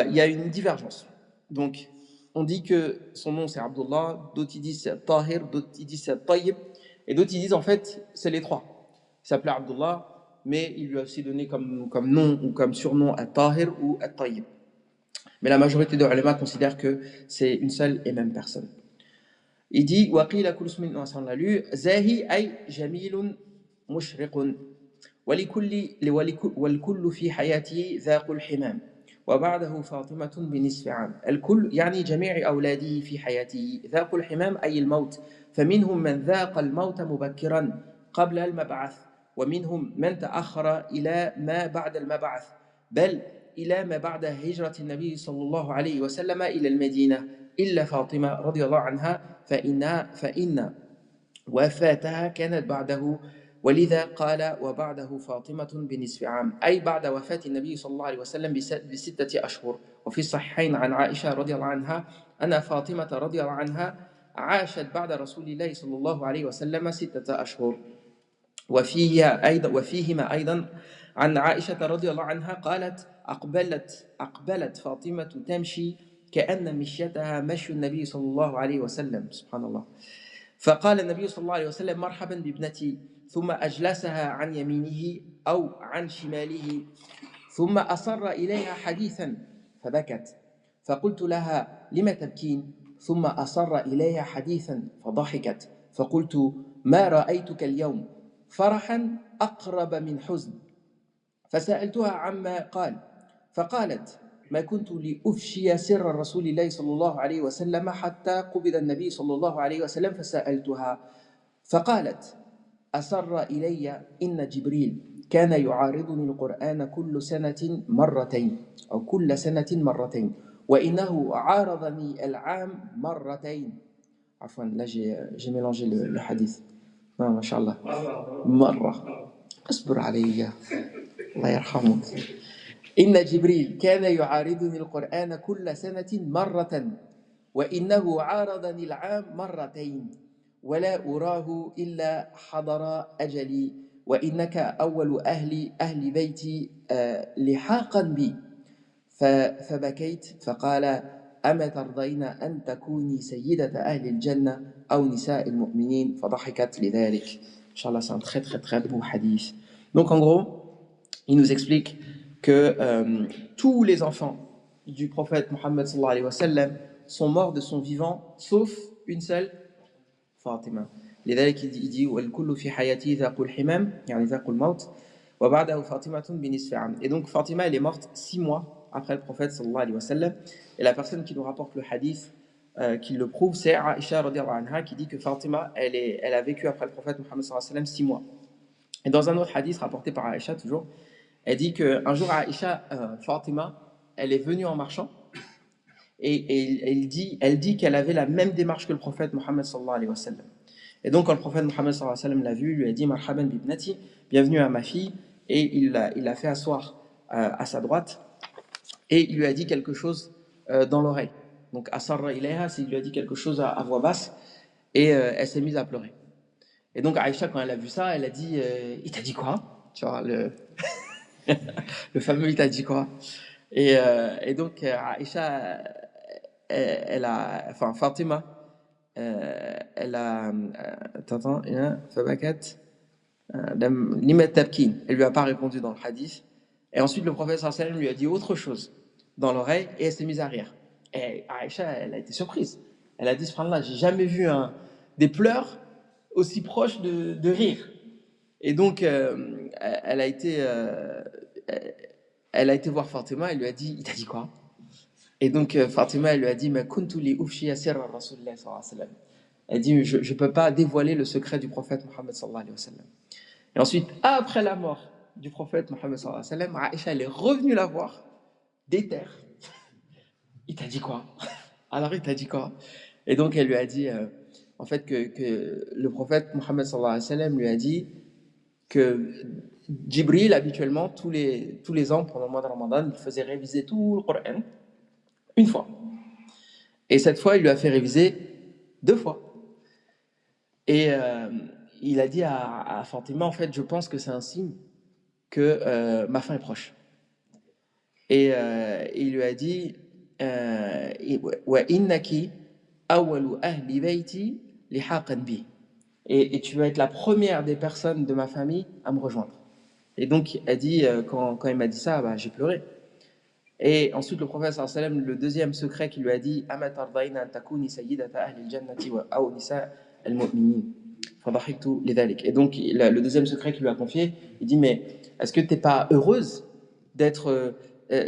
Il y a une divergence. Donc on dit que son nom c'est Abdullah, d'autres ils disent c'est Tahir, d'autres ils disent c'est Tayyib, et d'autres ils disent en fait c'est les trois. Il s'appelait Abdullah, mais il lui a aussi donné comme nom ou comme surnom At-Tahir ou At-Tayyib. Mais la majorité des ulama considèrent que c'est une seule et même personne. Il dit وقيل كل اسم on l'a lu زاهي أي جميل مشرق والكل في حياته ذاق الحمام وبعده فاطمة بنصف عام. الكل يعني جميع أولاده في حياته ذاق الحمام أي الموت فمنهم من ذاق الموت مبكرا قبل المبعث ومنهم من تأخر إلى ما بعد المبعث بل إلى ما بعد هجرة النبي صلى الله عليه وسلم إلى المدينة إلا فاطمة رضي الله عنها فإن وفاتها كانت بعده ولذا قال وبعده فاطمة بنصف عام أي بعد وفاة النبي صلى الله عليه وسلم بستة أشهر. وفي الصحيحين عن عائشة رضي الله عنها أن فاطمة رضي الله عنها عاشت بعد رسول الله صلى الله عليه وسلم 6 أشهر. وفيهما أيضا عن عائشة رضي الله عنها قالت أقبلت فاطمة تمشي كأن مشيتها مشي النبي صلى الله عليه وسلم سبحان الله. فقال النبي صلى الله عليه وسلم مرحبا بابنتي، ثم أجلسها عن يمينه أو عن شماله، ثم أصر إليها حديثا فبكت، فقلت لها لم تبكين؟ ثم أصر إليها حديثا فضحكت، فقلت ما رأيتك اليوم فرحا أقرب من حزن، فسألتها عما قال، فقالت ما كنت لأفشي سر رسول الله صلى الله عليه وسلم حتى قبض النبي صلى الله عليه وسلم، فسألتها فقالت أسر إلي إن جبريل كان يعارضني القرآن كل سنة مرتين أو كل سنة مرتين، وإنه عارضني العام مرتين. عفوا là j'ai mélangé le hadith. Non, ما شاء الله مرة اصبر علي الله يرحمك. إن جبريل كان يعارضني القرآن كل سنة مرة، وإنه عارضني العام مرتين، ولا أراه إلا حضر أجلي، وإنك أول أهل بيتي لحاقا بي. فبكيت فقال أما ترضين أن تكوني سيدة أهل الجنة أو نساء المؤمنين؟ فضحكت لذلك. Inch'Allah, c'est un très très très beau hadith. Donc en gros, il nous explique que tous les enfants du prophète Mohammed sallallahu alayhi wa sallam sont morts de son vivant, sauf une seule, Fatima. لذلك il dit والكل في حياتي ذاق الحمام يعني ذاق الموت وبعده فاطمة بنصف عام. Et donc Fatima elle est morte 6 mois après le prophète sallallahu alayhi wa sallam. Et la personne qui nous rapporte le hadith qui le prouve, c'est Aïcha radhiyallahu anha qui dit que Fatima elle a vécu après le prophète Mohammed sallallahu alayhi wa sallam 6 mois. Et dans un autre hadith rapporté par Aïcha toujours, elle dit qu'un jour Aïcha, Fatima, elle est venue en marchant et elle dit qu'elle avait la même démarche que le prophète Mohammed sallallahu alayhi wa sallam. Et donc quand le prophète Mohammed sallallahu alayhi wa sallam l'a vue, lui a dit marhaban bibnati, bienvenue à ma fille, et il l'a fait asseoir à sa droite et il lui a dit quelque chose dans l'oreille. Donc asarra ilayha, c'est il lui a dit quelque chose à voix basse et elle s'est mise à pleurer. Et donc Aïcha, quand elle a vu ça, elle a dit il t'a dit quoi? Tu vois, le fameux il t'a dit quoi? Et donc Aïcha, enfin Fatima, elle a t'entends, fabakat limat tabkin, elle lui a pas répondu dans le hadith. Et ensuite le prophète sallallahu alayhi wa sallam lui a dit autre chose dans l'oreille et elle s'est mise à rire. Et Aïcha, elle a été surprise. Elle a dit subhanallah, j'ai jamais vu des pleurs aussi proches de rire. Et donc elle a été voir Fatima, elle lui a dit il t'a dit quoi? Et donc Fatima elle lui a dit ma kuntu li ufshiya sirra rasulillah sallallahu alayhi wa sallam. Elle dit je peux pas dévoiler le secret du prophète Mohammed sallallahu alayhi wa sallam. Et ensuite après la mort du prophète Mohammed sallallahu alayhi wa sallam, Aïcha elle est revenue la voir déterre. Il t'a dit quoi? Alors il t'a dit quoi? Et donc elle lui a dit en fait que le prophète Mohammed sallallahu alayhi wa sallam lui a dit que Jibril habituellement tous les ans pendant le mois de Ramadan il faisait réviser tout le Coran une fois, et cette fois il lui a fait réviser 2 fois. Et il a dit à Fatima en fait je pense que c'est un signe que ma fin est proche. Et il lui a dit wa innaki awwalu ahli bayti lihaqan bi, et tu vas être la première des personnes de ma famille à me rejoindre. Et donc elle dit quand il m'a dit ça, bah, j'ai pleuré. Et ensuite le prophète sallallahu alayhi wa sallam, le deuxième secret qu'il lui a dit ama tardayna an takuni sayyidata ahli al-jannati wa aw nisa al-mu'minin fadahiktu lidhalik. Et donc le deuxième secret qu'il lui a confié, il dit mais est-ce que t'es pas heureuse d'être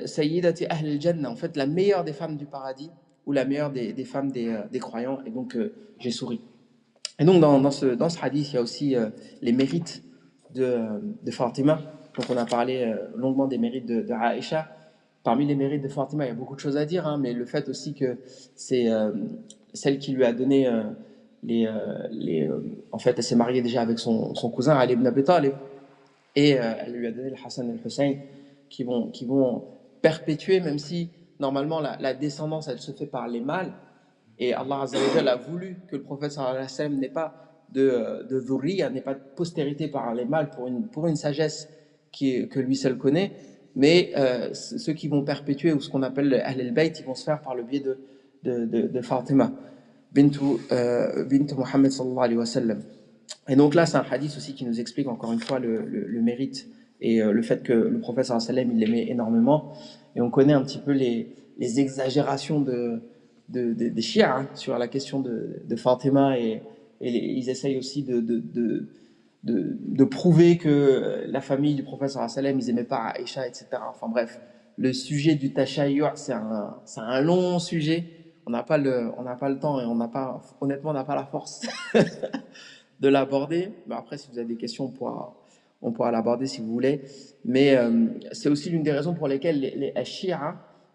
sayyidati ahli al-janna, en fait la meilleure des femmes du paradis ou la meilleure des femmes des croyants? Et donc j'ai souri. Et donc dans ce hadith il y a aussi les mérites de Fatima. Donc on a parlé longuement des mérites de Aïcha. Parmi les mérites de Fatima, il y a beaucoup de choses à dire, hein, mais le fait aussi que c'est celle qui lui a donné en fait, elle s'est mariée déjà avec son cousin Ali ibn Abi Talib, et elle lui a donné le Hassan et le Hussein qui vont perpétuer, même si normalement la descendance elle se fait par les mâles, et Allah Azza wa Jalla a voulu que le prophète sallallahu alayhi wa sallam n'ait pas de dhurriya, n'ait pas de postérité par les mâles pour une sagesse que lui seul connaît, mais ceux qui vont perpétuer, ou ce qu'on appelle Ahl al-Bayt, ils vont se faire par le biais de Fatima bint Muhammad sallallahu alayhi wa sallam. Et donc là, c'est un hadith aussi qui nous explique encore une fois le mérite et le fait que le prophète sallallahu alayhi wa sallam, il l'aimait énormément. Et on connaît un petit peu les exagérations des chiites hein, sur la question de Fatima, et ils essayent aussi de prouver que la famille du prophète sallallahu alayhi wa sallam, ils n'aimaient pas Aïcha, etc. Enfin bref, le sujet du tashayyu', c'est un long sujet. On n'a pas le temps, et honnêtement, on n'a pas la force de l'aborder. Mais après, si vous avez des questions, on pourra l'aborder si vous voulez. Mais c'est aussi l'une des raisons pour lesquelles les chiites,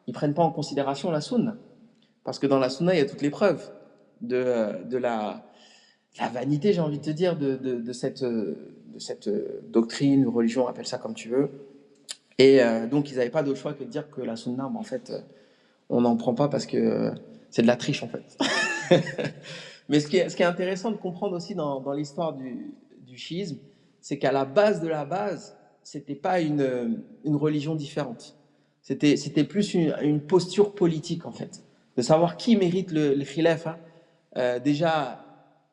ils prennent pas en considération la sunna. Parce que dans la sunna, il y a toutes les preuves de la vanité, j'ai envie de te dire, de cette doctrine, religion, appelle ça comme tu veux. Et donc, ils n'avaient pas d'autre choix que de dire que la sunna, en fait, on n'en prend pas parce que c'est de la triche, en fait. Mais ce qui est intéressant de comprendre aussi dans l'histoire du chiisme, c'est qu'à la base de la base, c'était pas une religion différente. C'était plus une posture politique, en fait, de savoir qui mérite le khilaf. Déjà,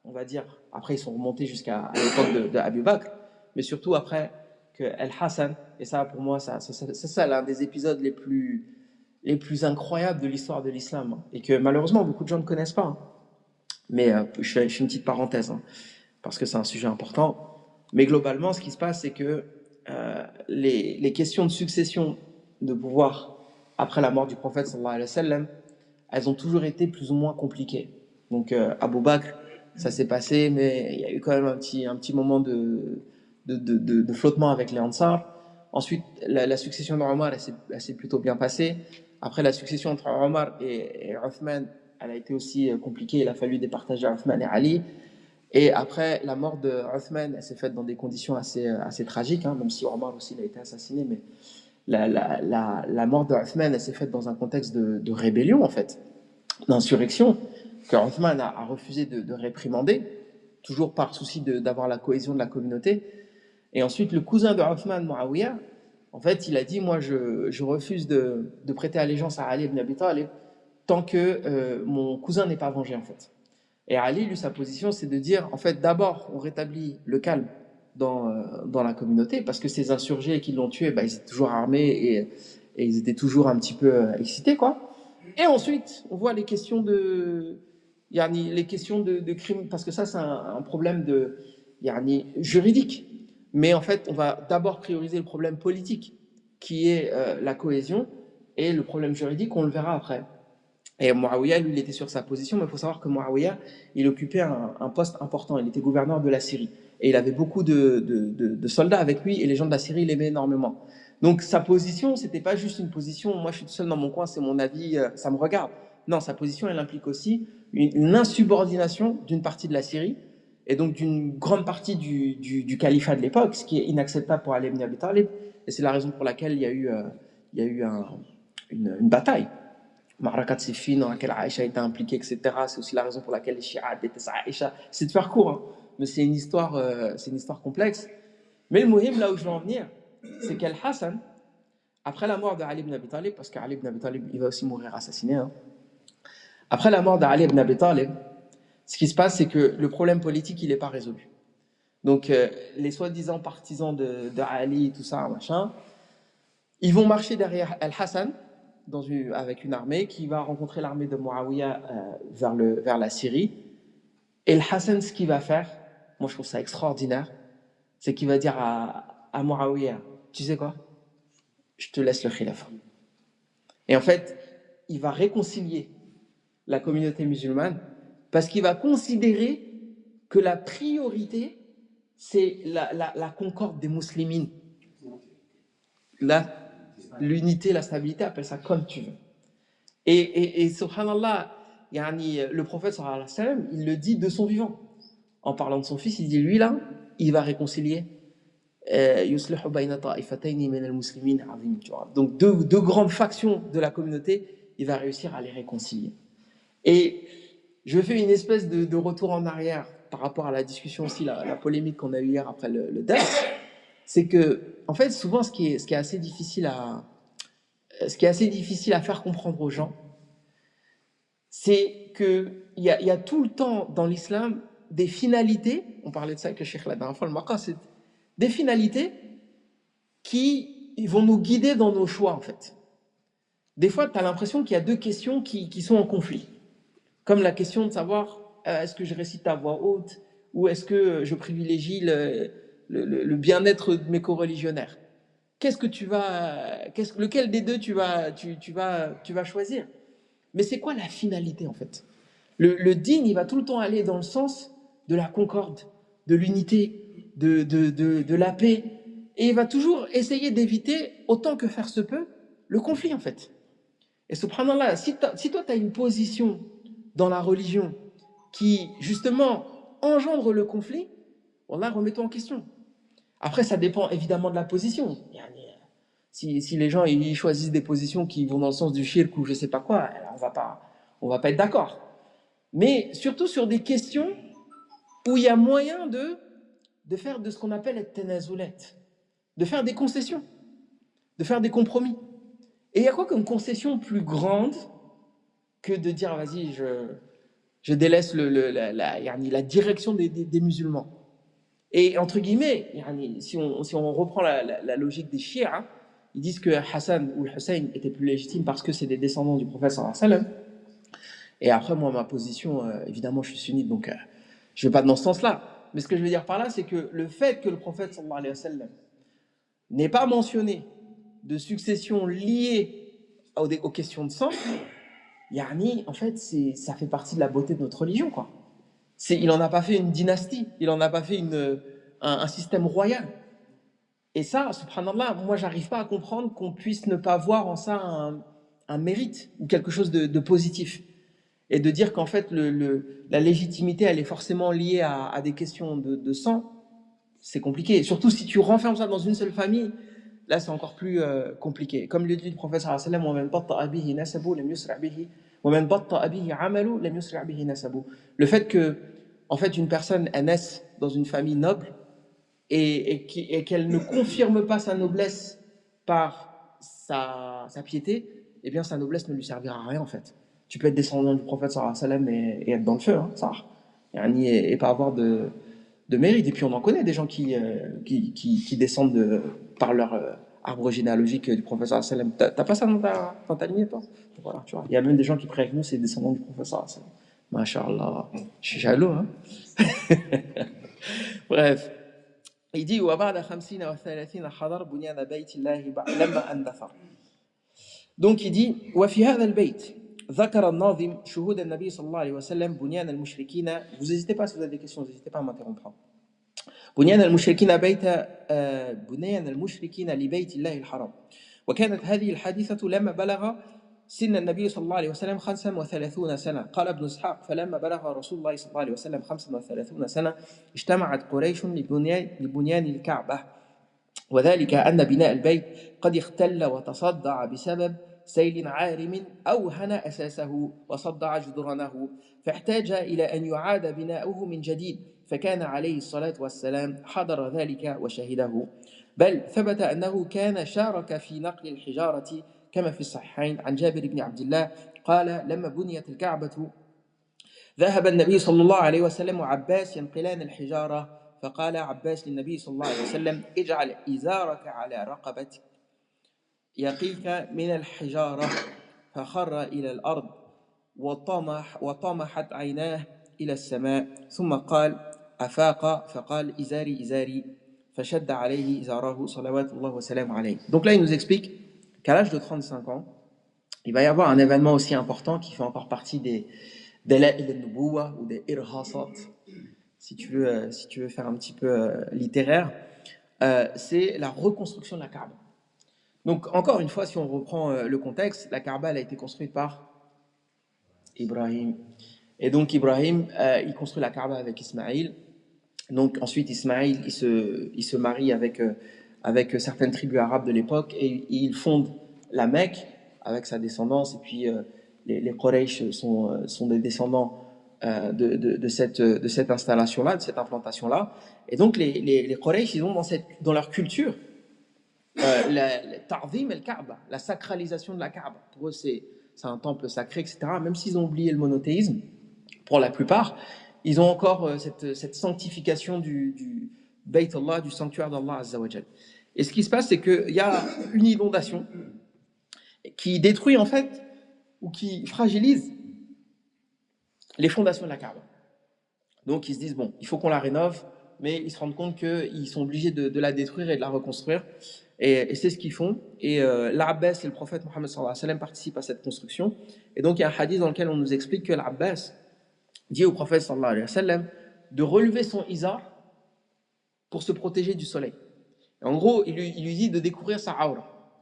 on va dire, après ils sont remontés jusqu'à l'époque de Abu Bakr, mais surtout après que Al-Hassan, et ça pour moi, c'est ça l'un des épisodes les plus incroyables de l'histoire de l'islam, hein, et que malheureusement beaucoup de gens ne connaissent pas. Hein. Mais je fais une petite parenthèse, hein, parce que c'est un sujet important. Mais globalement, ce qui se passe, c'est que les questions de succession de pouvoir après la mort du prophète sallallahu alayhi wa sallam, elles ont toujours été plus ou moins compliquées. Donc Abu Bakr, ça s'est passé, mais il y a eu quand même un petit moment de flottement avec les Ansar. Ensuite, la succession d'Omar, elle s'est plutôt bien passée. Après, la succession entre Omar et Othman, elle a été aussi compliquée. Il a fallu départager Othman et Ali. Et après, la mort de Othman, elle s'est faite dans des conditions assez tragiques, hein, même si Omar aussi il a été assassiné. Mais la mort de Othman, elle s'est faite dans un contexte de rébellion, en fait, d'insurrection, que Othman a refusé de réprimander, toujours par souci d'avoir la cohésion de la communauté. Et ensuite, le cousin de Othman, Muawiyah, en fait, il a dit, moi, je refuse de prêter allégeance à Ali ibn Abi Talib tant que mon cousin n'est pas vengé, en fait. Et Ali, lui, sa position, c'est de dire, en fait, d'abord, on rétablit le calme dans la communauté, parce que ces insurgés qui l'ont tué, ils étaient toujours armés et ils étaient toujours un petit peu excités, quoi. Et ensuite, on voit les questions de crime, parce que ça, c'est un problème juridique. Mais en fait, on va d'abord prioriser le problème politique, qui est la cohésion, et le problème juridique, on le verra après. Et Muawiyah, lui, il était sur sa position, mais il faut savoir que Muawiyah, il occupait un poste important. Il était gouverneur de la Syrie. Et il avait beaucoup de soldats avec lui, et les gens de la Syrie l'aimaient énormément. Donc sa position, c'était pas juste une position, moi je suis tout seul dans mon coin, c'est mon avis, ça me regarde. Non, sa position, elle implique aussi une insubordination d'une partie de la Syrie, et donc d'une grande partie du califat de l'époque, ce qui est inacceptable pour Ali ibn Abi Talib. Et c'est la raison pour laquelle il y a eu une bataille. Ma'rakat Siffin, dans laquelle Aïcha était impliquée, etc. C'est aussi la raison pour laquelle les chiites détestent Aïcha. C'est de faire court, hein. Mais c'est une histoire complexe. Mais le muhim, là où je veux en venir, c'est qu'Al-Hassan, après la mort d'Ali ibn Abi Talib, parce qu'Ali ibn Abi Talib, il va aussi mourir assassiné, hein. Après la mort d'Ali ibn Abi Talib, ce qui se passe, c'est que le problème politique, il n'est pas résolu. Donc, les soi-disant partisans de Ali, tout ça, machin, ils vont marcher derrière Al-Hassan, avec une armée qui va rencontrer l'armée de Muawiyah vers la Syrie. Et Al-Hassan, ce qu'il va faire, moi je trouve ça extraordinaire, c'est qu'il va dire à Muawiyah, tu sais quoi, je te laisse le khilafah. Et en fait, il va réconcilier la communauté musulmane parce qu'il va considérer que la priorité, c'est la concorde des muslimines. L'unité, la stabilité, appelle ça comme tu veux. Et subhanallah, le prophète sallallahu alayhi wa sallam, il le dit de son vivant. En parlant de son fils, il dit lui là, il va réconcilier. يُصْلِحُ بَيْنَ طَائِفَتَيْنِ مِنَ الْمُسْلِمِينَ عَظِيمٍ. Donc deux grandes factions de la communauté, il va réussir à les réconcilier. Et je fais une espèce de retour en arrière par rapport à la discussion aussi, la polémique qu'on a eue hier après le dars. C'est que, en fait, souvent, ce qui est assez difficile à faire comprendre aux gens, c'est qu'il y a tout le temps dans l'islam des finalités, on parlait de ça avec le cheikh la dernière fois, le maqasid, des finalités qui vont nous guider dans nos choix, en fait. Des fois, tu as l'impression qu'il y a deux questions qui sont en conflit. Comme la question de savoir, est-ce que je récite à voix haute ou est-ce que je privilégie le bien-être de mes coreligionnaires. Lequel des deux tu vas choisir? Mais c'est quoi la finalité, en fait? Le dîn, il va tout le temps aller dans le sens de la concorde, de l'unité, de la paix. Et il va toujours essayer d'éviter, autant que faire se peut, le conflit, en fait. Et subhanallah, si toi, tu as une position dans la religion qui, justement, engendre le conflit, wallah, remets-toi en question. Après, ça dépend évidemment de la position. Si les gens ils choisissent des positions qui vont dans le sens du shirk ou je sais pas quoi, alors on va pas être d'accord. Mais surtout sur des questions où il y a moyen de faire de ce qu'on appelle être tenazulet, de faire des concessions, de faire des compromis. Et il y a quoi comme concession plus grande que de dire vas-y, je délaisse la direction des musulmans. Et entre guillemets, si on reprend la logique des chiites, ils disent que Hassan ou le Hussein étaient plus légitimes parce que c'est des descendants du prophète sallallahu alayhi wa sallam. Et après, moi, ma position, évidemment, je suis sunnite, donc je ne vais pas dans ce sens-là. Mais ce que je veux dire par là, c'est que le fait que le prophète sallallahu alayhi wa sallam n'ait pas mentionné de succession liée aux questions de sang, en fait, ça fait partie de la beauté de notre religion, quoi. Il n'en a pas fait une dynastie, il n'en a pas fait un système royal. Et ça, subhanallah, moi, j'arrive pas à comprendre qu'on puisse ne pas voir en ça un mérite ou quelque chose de positif. Et de dire qu'en fait, la légitimité, elle est forcément liée à des questions de sang, c'est compliqué. Et surtout, si tu renfermes ça dans une seule famille, là, c'est encore plus compliqué. Comme le dit le prophète sallallahu alayhi wa sallam, وَمَنْ بَطَّأَ بِهِ نَسَبُهُ لَمْ يُسْرِعْ بِهِ وَمَنْ بَطَّأَ بِهِ عَمَلُهُ لَمْ يُسْرِعْ بِهِ نَسَبُهُ. Le fait que, en fait, une personne elle naisse dans une famille noble et qu'elle ne confirme pas sa noblesse par sa piété, eh bien, sa noblesse ne lui servira à rien, en fait. Tu peux être descendant du prophète sallallahu alayhi wa sallam et être dans le feu, ça, et pas avoir de mérite. Et puis on en connaît des gens qui descendent par leur arbre généalogique du prophète sallallahu alayhi wa sallam. T'as pas ça dans ta lignée, toi? Voilà, tu vois. Il y a même des gens qui prient avec nous, c'est descendants du prophète sallallahu alayhi wa sallam. Masha'Allah. Je suis jaloux, hein. Bref. Il dit وَبَعْدَ 50 و30 حضر بنيان بيت الله لما أندثر. Donc il dit وفي هذا البيت ذكر الناظم شهود النبي صلى الله عليه وسلم بنيان المشركين. Vous n'hésitez pas si vous avez des questions, n'hésitez pas à m'interrompre. بنيان المشركين لبيت الله الحرام. وكانت هذه الحادثة لما بلغ سن النبي صلى الله عليه وسلم 35 سنة. قال ابن إسحاق فلما بلغ رسول الله صلى الله عليه وسلم 35 سنة اجتمعت قريش لبنيان الكعبة، وذلك أن بناء البيت قد اختل وتصدع بسبب سيل عارم أوهن أساسه وصدع جدرانه، فاحتاج إلى أن يعاد بناؤه من جديد، فكان عليه الصلاة والسلام حضر ذلك وشهده، بل ثبت أنه كان شارك في نقل الحجارة كما في الصحيحين عن جابر بن عبد الله قال لما بنيت الكعبة ذهب النبي صلى الله عليه وسلم وعباس ينقلان الحجارة، فقال عباس للنبي صلى الله عليه وسلم اجعل إزارك على رقبتك يقيك من الحجارة، فخر إلى الأرض وطمحت عيناه إلى السماء، ثم قال أفاق فقال إزاري إزاري فشد عليه إزاره صلوات الله وسلام عليه. Donc là il nous explique qu'à l'âge de 35 ans il va y avoir un événement aussi important qui fait encore partie des dalail al-nubuwah ou des irhasat, si tu veux faire un petit peu littéraire, c'est la reconstruction de la Kaaba. Donc encore une fois, si on reprend le contexte, la Kaaba elle a été construite par Ibrahim. Et donc Ibrahim, il construit la Kaaba avec Ismaïl. Donc ensuite Ismaïl, il se marie avec certaines tribus arabes de l'époque et il fonde la Mecque avec sa descendance. Et puis les Quraysh sont des descendants de cette installation-là, de cette implantation-là. Et donc les Quraysh, ils ont dans leur culture le ta'zim al-Kaaba, la sacralisation de la Kaaba. Pour eux, c'est un temple sacré, etc. Même s'ils ont oublié le monothéisme, pour la plupart, ils ont encore cette sanctification du Bayt Allah, du sanctuaire d'Allah Azza wa Jal. Et ce qui se passe, c'est qu'il y a une inondation qui détruit en fait, ou qui fragilise les fondations de la Kaaba. Donc ils se disent, bon, il faut qu'on la rénove, mais ils se rendent compte qu'ils sont obligés de la détruire et de la reconstruire. Et c'est ce qu'ils font. Et l'Abbas et le prophète Mohammed sallallahu alayhi wa sallam participent à cette construction. Et donc il y a un hadith dans lequel on nous explique que l'Abbas dit au prophète sallallahu alayhi wa sallam de relever son izar pour se protéger du soleil. Et en gros, il lui dit de découvrir sa aura.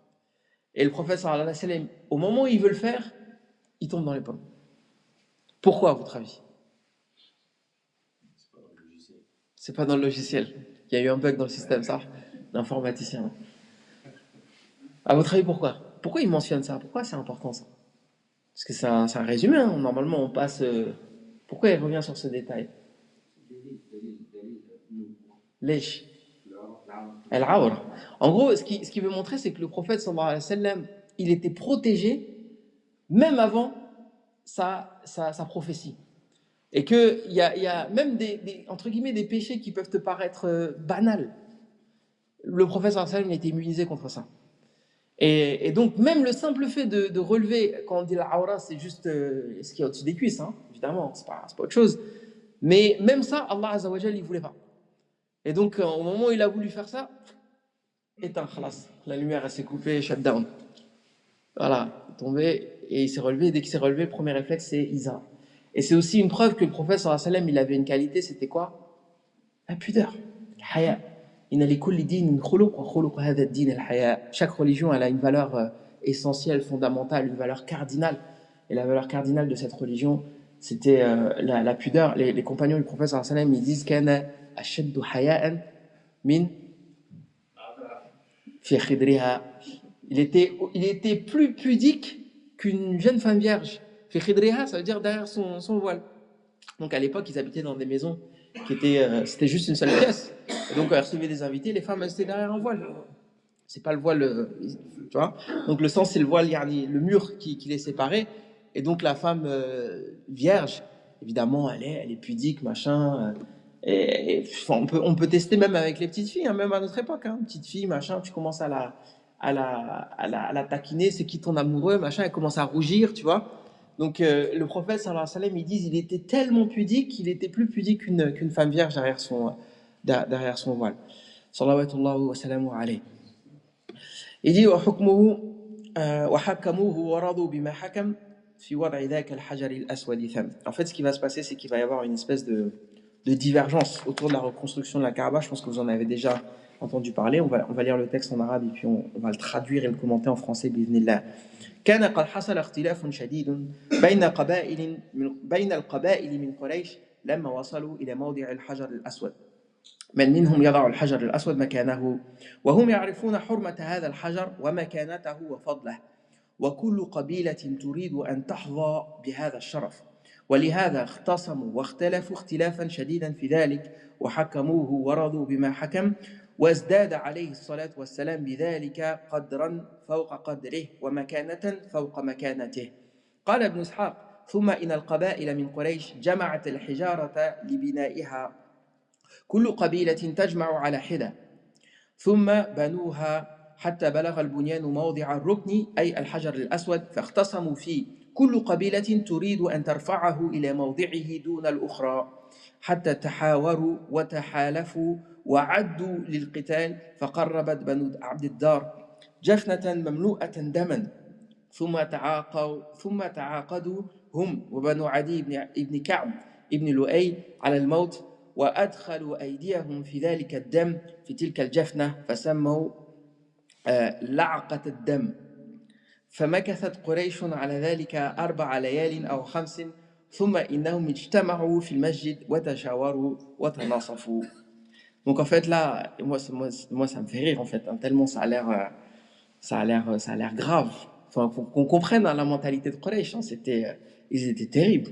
Et le prophète sallallahu alayhi wa sallam, au moment où il veut le faire, il tombe dans les pommes. Pourquoi, à votre avis? C'est pas dans le logiciel. Il y a eu un bug dans le système, ça, l'informaticien. À votre avis, pourquoi? Pourquoi il mentionne ça? Pourquoi c'est important, ça? Parce que c'est un résumé, hein. Normalement, on passe... Pourquoi il revient sur ce détail? Lèche. Al-Awra. En gros, ce qu'il veut montrer, c'est que le prophète, sallallahu alayhi wa sallam, il était protégé même avant sa prophétie. Et qu'il y a même entre guillemets, des péchés qui peuvent te paraître banals. Le prophète, sallallahu alayhi wa sallam, il a été immunisé contre ça. Et donc, même le simple fait de relever, quand on dit l'Awra, c'est juste ce qu'il y a au-dessus des cuisses, hein, évidemment, c'est pas autre chose. Mais même ça, Allah Azza wa Jal, il voulait pas. Et donc, au moment où il a voulu faire ça, éteint, khalas. La lumière, elle s'est coupée, shut down. Voilà, il est tombé et il s'est relevé. Et dès qu'il s'est relevé, le premier réflexe, c'est Isa. Et c'est aussi une preuve que le prophète, sallallahu alayhi wa sallam, il avait une qualité, c'était quoi? La pudeur, le haya. Chaque religion, elle a une valeur essentielle, fondamentale, une valeur cardinale. Et la valeur cardinale de cette religion, c'était la pudeur. Les compagnons du prophète, sallallahu alayhi wa sallam, ils disent kana ashaddu haya'an min fi khidriha. Il était plus pudique qu'une jeune femme vierge. Fi khidriha, ça veut dire derrière son voile. Donc à l'époque, ils habitaient dans des maisons qui c'était juste une seule pièce. Et donc quand ils recevaient des invités, les femmes elles étaient derrière un voile. C'est pas le voile, tu vois. Donc le sens, c'est le voile, le mur qui les séparait. Et donc la femme vierge, évidemment, elle est pudique, machin. On peut tester même avec les petites filles, hein, même à notre époque. Hein, petite fille, machin, tu commences à la taquiner, c'est qui ton amoureux, machin, elle commence à rougir, tu vois. Donc le prophète sallallahu alayhi wa sallam, ils disent il était tellement pudique qu'il était plus pudique qu'une femme vierge derrière son voile. Sallallahu wa sallam alayhi. Il dit en fait, ce qui va se passer, c'est qu'il va y avoir une espèce de divergence autour de la reconstruction de la Kaaba. Je pense que vous en avez déjà entendu parler. On va lire le texte en arabe et puis on va le traduire et le commenter en français بإذن كان قد حصل اختلاف شديد بين القبائل من قريش لما وصلوا إلى موضع الحجر الأسود من منهم يضع الحجر الأسود مكانه وهم يعرفون حرمة هذا الحجر ومكانته وفضله وكل قبيلة تريد أن تحظى بهذا الشرف ولهذا اختصموا واختلفوا اختلافا شديدا في ذلك وحكموه ورضوا بما حكم وازداد عليه الصلاة والسلام بذلك قدرا فوق قدره ومكانة فوق مكانته. قال ابن إسحاق ثم إن القبائل من قريش جمعت الحجارة لبنائها كل قبيلة تجمع على حدة ثم بنوها حتى بلغ البنيان موضع الركن أي الحجر الأسود فاختصموا فيه كل قبيلة تريد أن ترفعه إلى موضعه دون الأخرى حتى تحاوروا وتحالفوا وعدوا للقتال فقربت بنو عبد الدار جفنة مملوءة دما ثم تعاقدوا هم وبنو عدي بن كعب ابن لؤي على الموت وأدخلوا أيديهم في ذلك الدم في تلك الجفنة فسموا لعقة الدم فمكثت قريش على ذلك 4 ليال أو 5 ثم إنهم اجتمعوا في المسجد وتشاوروا وتناصفوا. Donc en fait là, moi ça me fait rire en fait, hein, tellement ça a l'air grave. Enfin, faut qu'on comprenne la mentalité de Quraysh, hein, ils étaient terribles.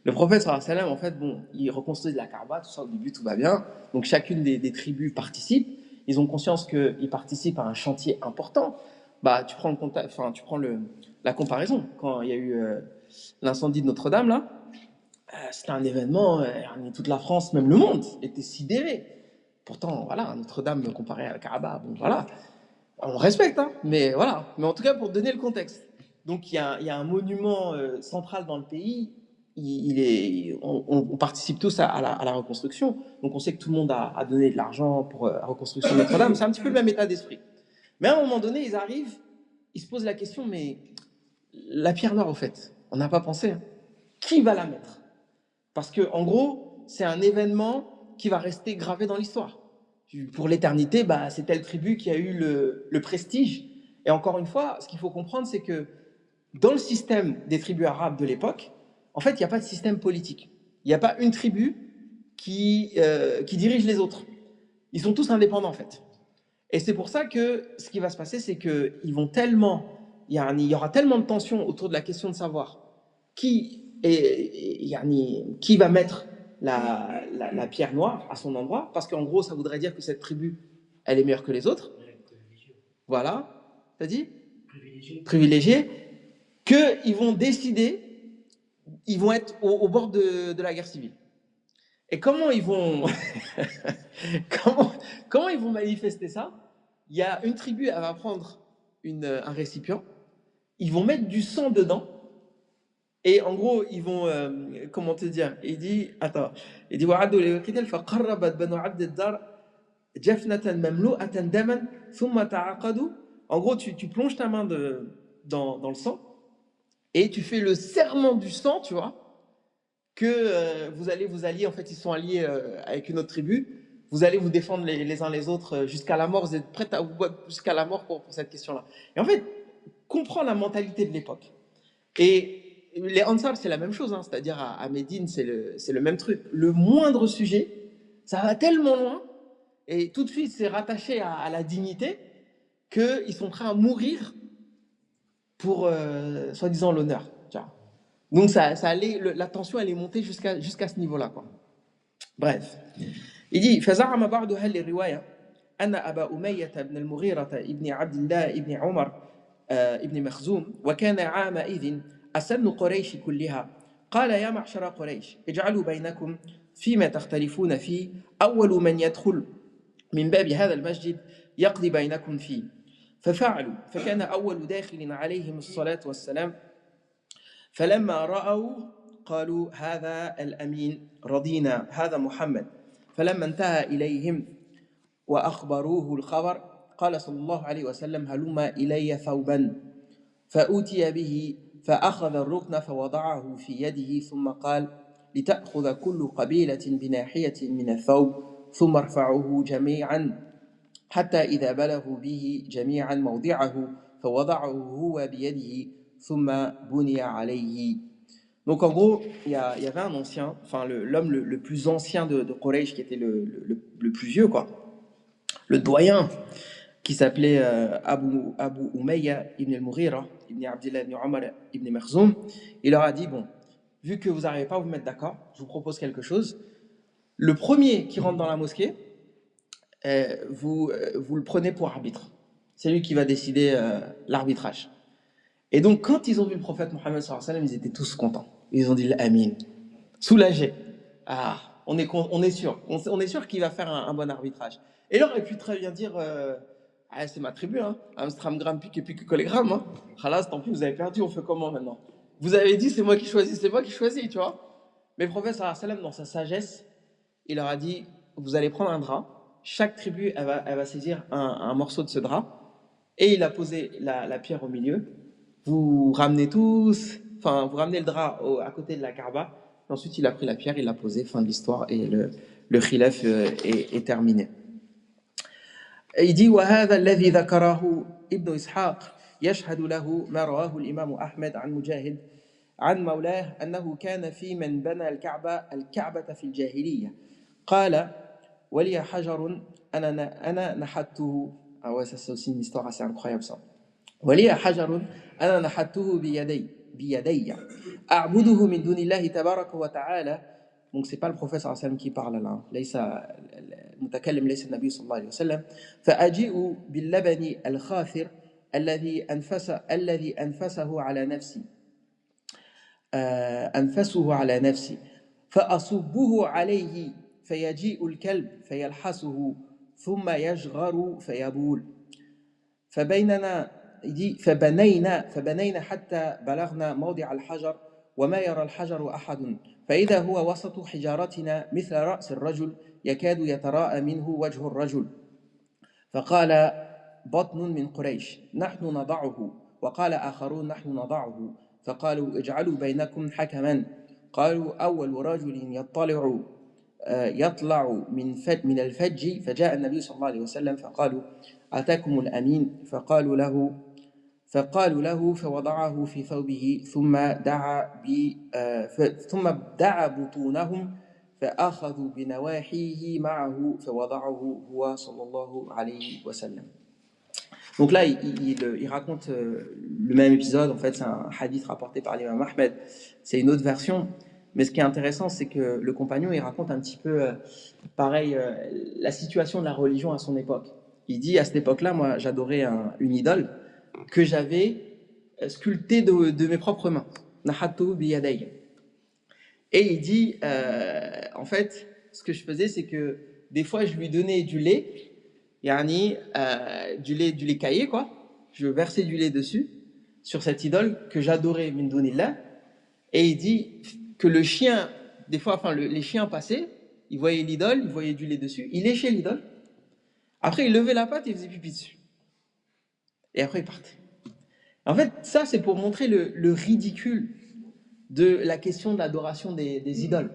Le prophète sallallahu alayhi wa sallam, en fait, bon, il reconstruit la Kaaba, tout ça au début, tout va bien. Donc chacune des tribus participe. Ils ont conscience qu'ils participent à un chantier important. Bah, tu prends la comparaison. Quand il y a eu l'incendie de Notre-Dame, là, c'était un événement, toute la France, même le monde, était sidéré. Pourtant, voilà, Notre-Dame comparé à la Kaaba, bon, voilà, on respecte, hein, mais voilà. Mais en tout cas, pour donner le contexte. Donc, il y a un monument central dans le pays. On participe tous à la reconstruction. Donc, on sait que tout le monde a donné de l'argent pour la reconstruction de Notre-Dame. C'est un petit peu le même état d'esprit. Mais à un moment donné, ils arrivent, ils se posent la question, mais la pierre noire, au fait, on n'a pas pensé. Hein. Qui va la mettre? Parce que, en gros, c'est un événement qui va rester gravé dans l'histoire. Pour l'éternité, bah, c'est telle tribu qui a eu le prestige. Et encore une fois, ce qu'il faut comprendre, c'est que dans le système des tribus arabes de l'époque, en fait, il n'y a pas de système politique. Il n'y a pas une tribu qui dirige les autres. Ils sont tous indépendants, en fait. Et c'est pour ça que ce qui va se passer, c'est qu'ils vont tellement... Il y aura tellement de tensions autour de la question de savoir qui va mettre la pierre noire à son endroit, parce qu'en gros, ça voudrait dire que cette tribu, elle est meilleure que les autres. Voilà, t'as dit privilégié. Qu'ils vont décider, ils vont être au bord de la guerre civile. Et comment ils vont comment ils vont manifester ça? Il y a une tribu, elle va prendre un récipient, ils vont mettre du sang dedans. Et en gros, ils vont, comment te dire, il dit, وَعَدُّوا لِلْقِتَالِ فَقَرَّبَتْ بَنُو عَبْدِ الدَّارِ جَفْنَةً مَمْلُوءَةً دَمًا ثُمَّ تَعَقَدُوا. En gros, tu plonges ta main dans le sang et tu fais le serment du sang, tu vois, que vous allez vous allier, en fait, ils sont alliés avec une autre tribu, vous allez vous défendre les uns les autres jusqu'à la mort, vous êtes prêts à vous battre jusqu'à la mort pour cette question-là. Et en fait, comprends la mentalité de l'époque. Et les Ansar, c'est la même chose, hein, c'est-à-dire à Médine, c'est le même truc. Le moindre sujet, ça va tellement loin, et tout de suite, c'est rattaché à la dignité, qu'ils sont prêts à mourir pour, soi-disant, l'honneur. Donc, la tension, elle est montée jusqu'à ce niveau-là, quoi. Bref. Il dit, فزعم بعض أهل الرواية أن أبا أمية بن المغيرة ابن عبد الله ابن عمر ابن مخزوم وكان عامئذ أسن قريش كلها قال يا معشر قريش اجعلوا بينكم فيما تختلفون فيه أول من يدخل من باب هذا المسجد يقضي بينكم فيه ففعلوا فكان أول داخل عليهم الصلاة والسلام فلما رأوا قالوا هذا الأمين رضينا هذا محمد فلما انتهى إليهم وأخبروه الخبر قال صلى الله عليه وسلم هلم إلي ثوبا فأوتي به فأخذ الركن فوضعه في يده ثم قال لتأخذ كل قبيلة بناحية من الثوب ثم ارفعوه جميعا حتى إذا بلغوا به جميعا موضعه فوضعه هو بيده ثم بني عليه. Donc en gros, il y avait un ancien, enfin l'homme le plus ancien de Quraysh, qui était le plus vieux, quoi, le doyen, qui s'appelait Abu Umayya ibn al-Mughira ibn Abdillah ibn Umar ibn Makhzoum. Il leur a dit, bon, vu que vous n'arrivez pas à vous mettre d'accord, je vous propose quelque chose. Le premier qui rentre dans la mosquée, vous le prenez pour arbitre. C'est lui qui va décider l'arbitrage. Et donc, quand ils ont vu le prophète Mohammed sallallahu alayhi wa sallam, ils étaient tous contents. Ils ont dit l'Amin, soulagés. Ah, on est sûr qu'il va faire un bon arbitrage. Et il aurait pu très bien dire c'est ma tribu, hein, Amstram Gram pique et pique collégramme. Hein. Khalas, tant pis, vous avez perdu, on fait comment maintenant? Vous avez dit c'est moi qui choisis, tu vois. Mais le prophète sallallahu alayhi wa sallam, dans sa sagesse, il leur a dit vous allez prendre un drap, chaque tribu elle va saisir un morceau de ce drap, et il a posé la pierre au milieu. Vous ramenez le drap à côté de la Kaaba, et ensuite il a pris la pierre, il l'a posée, fin de l'histoire, et le khilaf est terminé. Et il dit وهذا الذي ذكره ابن إسحاق يشهد له ما رواه الإمام أحمد عن مجاهد عن مولاه أنه كان في من بنى الكعبة في الجاهلية قال ولي حجر أنا نحته. Ah ouais, ça c'est aussi une histoire assez incroyable ça. ولي حجر أنا نحته بيدي أعبده من دون الله تبارك وتعالى. Donc c'est pas le prophète صلى الله عليه وسلم qui parle là. ليس المتكلم ليس النبي صلى الله عليه وسلم. فأجيء باللبن الخاثر الذي أنفسه على نفسي فأصبه عليه فيجيء الكلب فيلحسه ثم يجغر فيبول فبنينا حتى بلغنا موضع الحجر وما يرى الحجر أحد فإذا هو وسط حجارتنا مثل رأس الرجل يكاد يتراءى منه وجه الرجل. فقال بطن من قريش نحن نضعه وقال آخرون نحن نضعه فقالوا اجعلوا بينكم حكما. قالوا أول رجل يطلع من الفج فجاء النبي صلى الله عليه وسلم فقالوا أتاكم الأمين فقالوا له فوضعه في ثوبه ثم دعا بطونهم فأخذوا بنواحيه معه فوضعه هو صلى الله عليه وسلم. Donc là, il raconte le même épisode. En fait, c'est un hadith rapporté par l'imam Ahmed. C'est une autre version. Mais ce qui est intéressant, c'est que le compagnon, il raconte un petit peu, pareil, la situation de la religion à son époque. Il dit, à cette époque-là, moi, j'adorais une idole que j'avais sculptée de mes propres mains. Nahatu biyadayya. Et il dit, en fait, ce que je faisais, c'est que des fois, je lui donnais du lait, du lait caillé, quoi. Je versais du lait dessus, sur cette idole que j'adorais, min dunillah. Et il dit que le chien, des fois, les chiens passaient, ils voyaient l'idole, ils voyaient du lait dessus, ils léchaient l'idole. Après, ils levaient la patte et ils faisaient pipi dessus. Et après, ils partaient. En fait, ça, c'est pour montrer le ridicule de la question de l'adoration des idoles.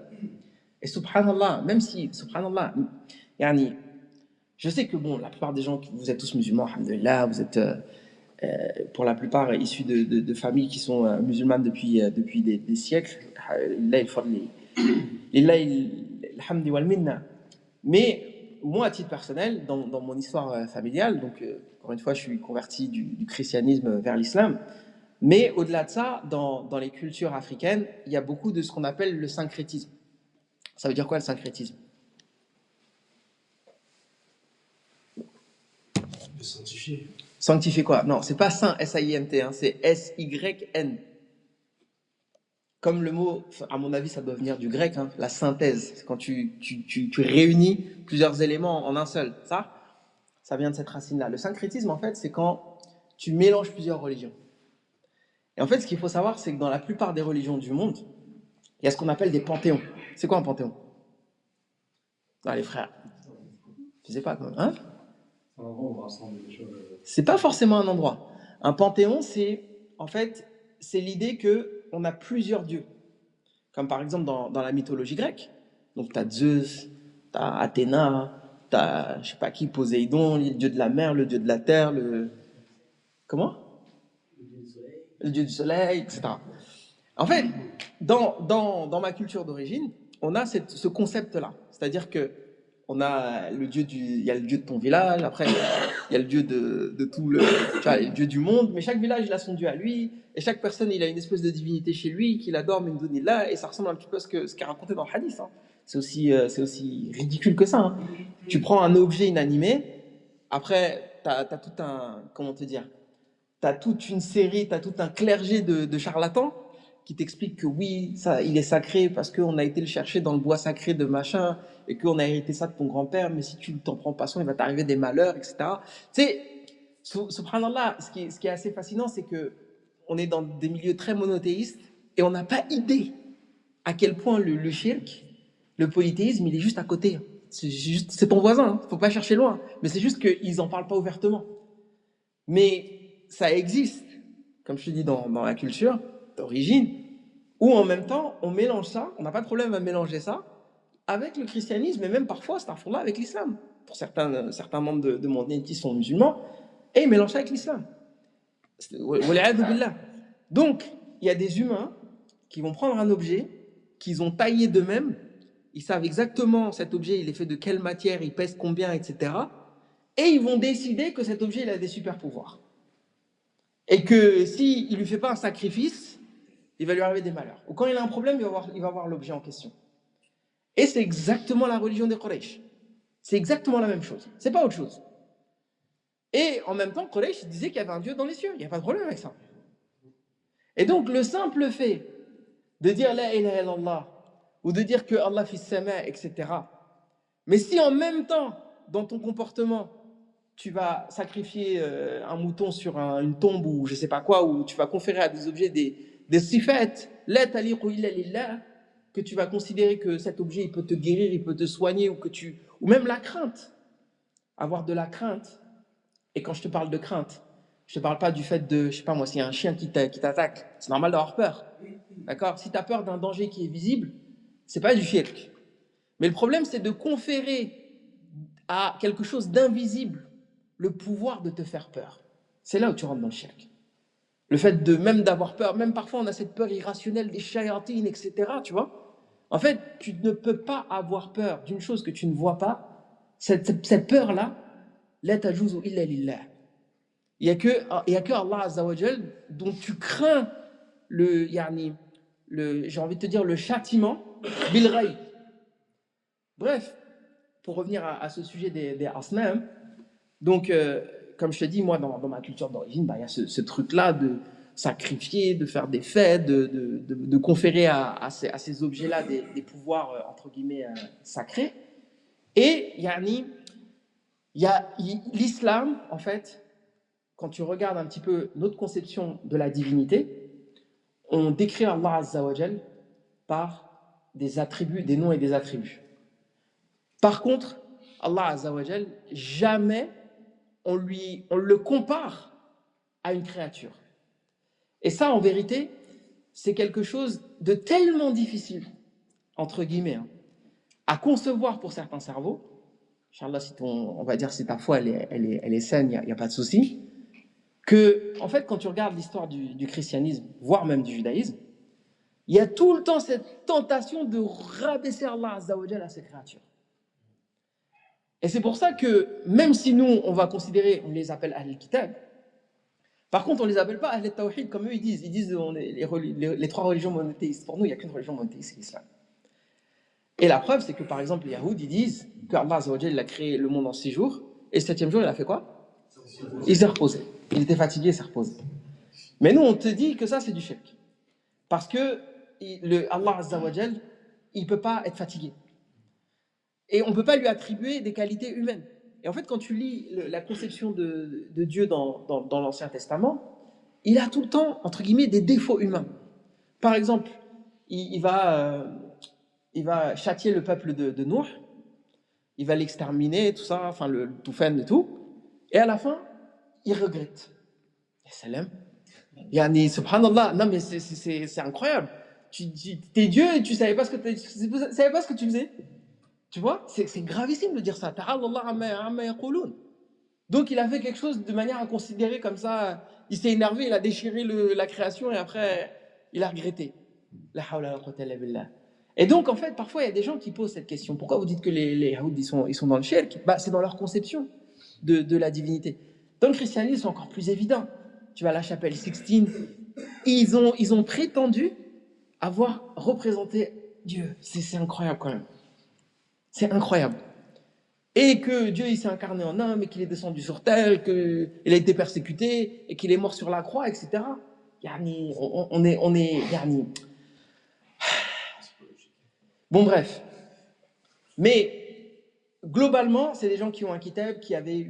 Et subhanallah, même si, subhanallah, je sais que bon, la plupart des gens, vous êtes tous musulmans, alhamdoulilah, vous êtes pour la plupart issus de familles qui sont musulmanes depuis des siècles. Mais moi, à titre personnel, dans mon histoire familiale, donc encore une fois, je suis converti du christianisme vers l'islam. Mais au-delà de ça, dans les cultures africaines, il y a beaucoup de ce qu'on appelle le syncrétisme. Ça veut dire quoi le syncrétisme? Sanctifié. Sanctifier quoi? Non, c'est pas saint, S-A-I-N-T, hein, c'est S-Y-N. Comme le mot, à mon avis, ça doit venir du grec, hein, la synthèse. C'est quand tu réunis plusieurs éléments en un seul. Ça vient de cette racine-là. Le syncrétisme, en fait, c'est quand tu mélanges plusieurs religions. Et en fait, ce qu'il faut savoir, c'est que dans la plupart des religions du monde, il y a ce qu'on appelle des panthéons. C'est quoi un panthéon? Non, les frères. Je sais pas, quoi. Hein? C'est un endroit où on rassemble des choses. C'est pas forcément un endroit. Un panthéon, c'est l'idée qu'on a plusieurs dieux. Comme par exemple dans la mythologie grecque. Donc tu as Zeus, tu as Athéna, tu as, je sais pas qui, Poséidon, le dieu de la mer, le dieu de la terre, Comment? Le dieu du soleil, etc. En fait, dans ma culture d'origine, on a ce concept-là. C'est-à-dire que il y a le dieu de ton village, après il y a le dieu de tout le dieu du monde, mais chaque village il a son dieu à lui, et chaque personne il a une espèce de divinité chez lui qu'il adore, min dunillah, et ça ressemble un petit peu à ce qui est raconté dans le hadith. Hein. C'est aussi ridicule que ça. Hein. Tu prends un objet inanimé, après t'as tout un, comment te dire, t'as toute une série, t'as tout un clergé de charlatans qui t'explique que oui, ça, il est sacré parce qu'on a été le chercher dans le bois sacré de machin et qu'on a hérité ça de ton grand-père, mais si tu ne t'en prends pas soin, il va t'arriver des malheurs, etc. Tu sais, subhanallah, ce qui est assez fascinant, c'est que on est dans des milieux très monothéistes et on n'a pas idée à quel point le shirk, le polythéisme, il est juste à côté. C'est ton voisin, faut pas chercher loin. Mais c'est juste qu'ils en parlent pas ouvertement. Mais ça existe, comme je te dis, dans la culture d'origine, où en même temps, on mélange ça, on n'a pas de problème à mélanger ça, avec le christianisme, et même parfois, astaghfirullah, avec l'islam. Pour certains membres de mon ethnie qui sont musulmans, et ils mélangent ça avec l'islam. Wal'iyadhu billah. Donc, il y a des humains qui vont prendre un objet qu'ils ont taillé d'eux-mêmes. Ils savent exactement cet objet, il est fait de quelle matière, il pèse combien, etc. Et ils vont décider que cet objet, il a des super pouvoirs. Et que s'il ne lui fait pas un sacrifice, il va lui arriver des malheurs. Ou quand il a un problème, il va voir l'objet en question. Et c'est exactement la religion des Quraysh. C'est exactement la même chose. C'est pas autre chose. Et en même temps, Quraysh disait qu'il y avait un Dieu dans les cieux. Il n'y a pas de problème avec ça. Et donc, le simple fait de dire la ilaha illallah ou de dire que Allah fis sama, etc. Mais si en même temps, dans ton comportement, tu vas sacrifier un mouton sur une tombe ou je sais pas quoi, ou tu vas conférer à des objets des sifat, la taliqu illa lillah, que tu vas considérer que cet objet il peut te guérir, il peut te soigner, ou même la crainte, avoir de la crainte. Et quand je te parle de crainte, je ne te parle pas du fait de, je sais pas moi, s'il y a un chien qui t'attaque, c'est normal d'avoir peur. D'accord? Si tu as peur d'un danger qui est visible, c'est pas du shirk. Mais le problème, c'est de conférer à quelque chose d'invisible le pouvoir de te faire peur. C'est là où tu rentres dans le shirk. Le fait même d'avoir peur, même parfois on a cette peur irrationnelle des shayatines, etc. Tu vois? En fait, tu ne peux pas avoir peur d'une chose que tu ne vois pas. Cette peur-là, la tajuzu illa lillah. Il n'y a que Allah Azza wa Jal dont tu crains j'ai envie de te dire, le châtiment, bil ghaib. Bref, pour revenir à ce sujet des asnam, donc, comme je te dis, moi, dans ma culture d'origine, il y a ce truc-là de sacrifier, de faire des fêtes, de conférer à ces objets-là des pouvoirs, entre guillemets, sacrés. Et, l'islam, en fait, quand tu regardes un petit peu notre conception de la divinité, on décrit Allah Azza wa Jal par des attributs, des noms et des attributs. Par contre, Allah Azza wa Jal, jamais on le compare à une créature. Et ça, en vérité, c'est quelque chose de tellement difficile, entre guillemets, à concevoir pour certains cerveaux. Inch'Allah, on va dire si ta foi elle est saine, il n'y a pas de souci. Que, en fait, quand tu regardes l'histoire du christianisme, voire même du judaïsme, il y a tout le temps cette tentation de rabaisser Allah Azza wa Jal à ses créatures. Et c'est pour ça que, même si nous, on va considérer, on les appelle Ahl al-Kitab, par contre, on ne les appelle pas Ahl al-Tawhid, comme eux ils disent. Ils disent les trois religions monothéistes. Pour nous, il n'y a qu'une religion monothéiste, c'est l'islam. Et la preuve, c'est que, par exemple, les Yahoud, ils disent qu'Allah Azza wa Jal, il a créé le monde en 6 jours, et le 7e jour, il a fait quoi? Il s'est reposé. Il était fatigué, il s'est reposé. Mais nous, on te dit que ça, c'est du shirk. Parce que Allah Azza wa Jal, il ne peut pas être fatigué. Et on ne peut pas lui attribuer des qualités humaines. Et en fait, quand tu lis la conception de Dieu dans l'Ancien Testament, il a tout le temps, entre guillemets, des défauts humains. Par exemple, il va châtier le peuple de Nuh, il va l'exterminer, tout ça, enfin le Toufan et tout, et à la fin, il regrette. Salam. Yani, subhanallah, non mais c'est incroyable. T'es Dieu et tu ne savais pas ce que tu faisais. Tu vois, c'est gravissime de dire ça. Donc il a fait quelque chose de manière à considérer comme ça. Il s'est énervé, il a déchiré la création et après il a regretté. La hawla wa la quwwata illa billah. Et donc en fait, parfois il y a des gens qui posent cette question. Pourquoi vous dites que les Yahoud ils sont dans le shirk? C'est dans leur conception de la divinité. Dans le christianisme, c'est encore plus évident. Tu vas à la chapelle Sixtine, ils ont prétendu avoir représenté Dieu. C'est incroyable quand même. C'est incroyable. Et que Dieu il s'est incarné en homme et qu'il est descendu sur terre, qu'il a été persécuté et qu'il est mort sur la croix, etc. Yani, on est yani. Bon bref. Mais globalement, c'est des gens qui ont un kitab, qui avaient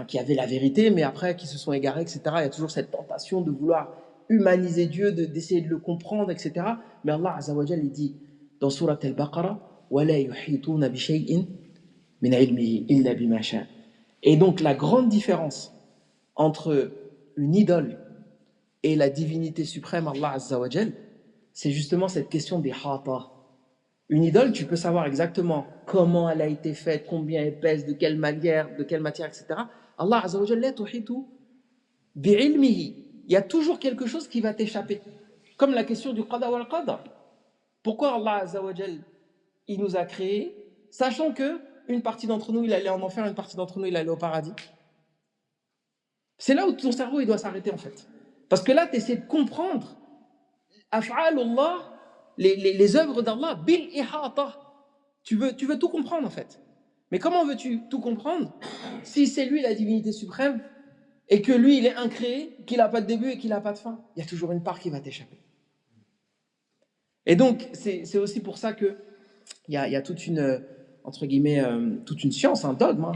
qui avaient la vérité, mais après qui se sont égarés, etc. Il y a toujours cette tentation de vouloir humaniser Dieu, d'essayer de le comprendre, etc. Mais Allah Azza wa Jal, il dit dans Surat Al-Baqarah, وَلَا يُحِيطُونَ بِشَيْءٍ مِنْ عِلْمِهِ إِلَّا بِمَا شَاءَ. Et donc la grande différence entre une idole et la divinité suprême, Allah Azza wa Jal, c'est justement cette question des hata. Une idole, tu peux savoir exactement comment elle a été faite, combien elle pèse, de quelle matière, etc. Allah Azza wa Jal, la tuhitu bi'ilmihi. Il y a toujours quelque chose qui va t'échapper. Comme la question du qada wal qadar. Pourquoi Allah Azza wa Jal, il nous a créés, sachant que une partie d'entre nous, il allait en enfer, une partie d'entre nous, il allait au paradis. C'est là où ton cerveau, il doit s'arrêter en fait. Parce que là, tu essaies de comprendre af'alullah, les œuvres d'Allah, bil ihata. Tu veux tout comprendre en fait. Mais comment veux-tu tout comprendre si c'est lui la divinité suprême et que lui, il est incréé, qu'il n'a pas de début et qu'il n'a pas de fin? Il y a toujours une part qui va t'échapper. Et donc, c'est aussi pour ça qu'il y a toute une, entre guillemets, toute une science, un dogme, hein,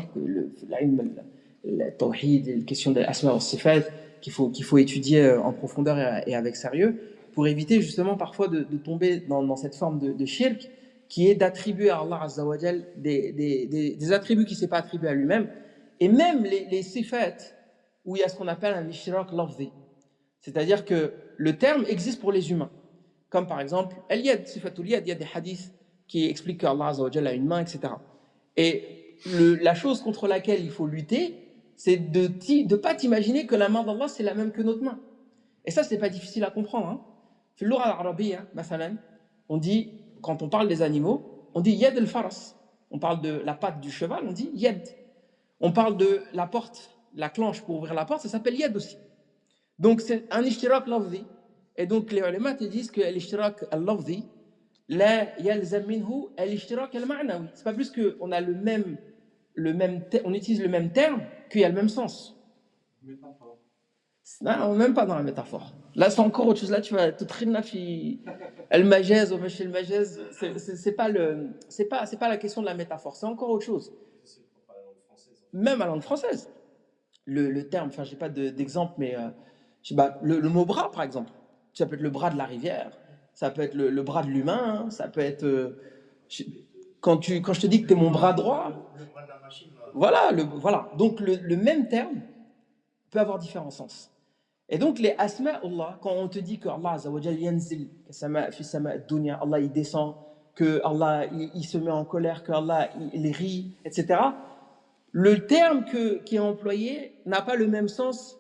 le tawhid, la question de l'asma wa sifat, qu'il faut étudier en profondeur et avec sérieux, pour éviter justement parfois de tomber dans cette forme de shirk, qui est d'attribuer à Allah Azza wa Jal des attributs qu'il ne s'est pas attribués à lui-même, et même les sifat, où il y a ce qu'on appelle un ishrak lafzi, c'est-à-dire que le terme existe pour les humains. Comme par exemple, al-yad, sifatul yad, il y a des hadiths qui expliquent qu'Allah Azza wa Jalla a une main, etc. Et la chose contre laquelle il faut lutter, c'est de ne pas t'imaginer que la main d'Allah, c'est la même que notre main. Et ça, c'est pas difficile à comprendre. Hein. Fi al-lugha al-arabiyya, mathalan, on dit, quand on parle des animaux, on dit yad al-faras. On parle de la patte du cheval, on dit yad. On parle de la porte, la clenche pour ouvrir la porte, ça s'appelle yad aussi. Donc c'est un ishtirak lafzi. Et donc les ulama te disent que l'ishtirak al-lafzi la yalzam minhu al-ishtirak al-ma'nawi. C'est pas plus qu'on a on utilise le même terme qu'il y a le même sens. Métaphore. Non, même pas dans la métaphore. Là c'est encore autre chose. Là tu vas te traîner fi al-majaz ou machil majaz. C'est pas la question de la métaphore. C'est encore autre chose. Même à la langue française. Le terme, enfin j'ai pas d'exemple, mais je sais pas, le mot bras par exemple. Ça peut être le bras de la rivière, ça peut être le bras de l'humain, hein, ça peut être... quand je te dis que tu es mon bras droit... Le bras de la machine. Voilà. Donc le même terme peut avoir différents sens. Et donc les asma Allah, quand on te dit que Allah Azza wa Jal yanzil, fi sama dunya, Allah il descend, que Allah il se met en colère, que Allah il rit, etc. Le terme qui est employé n'a pas le même sens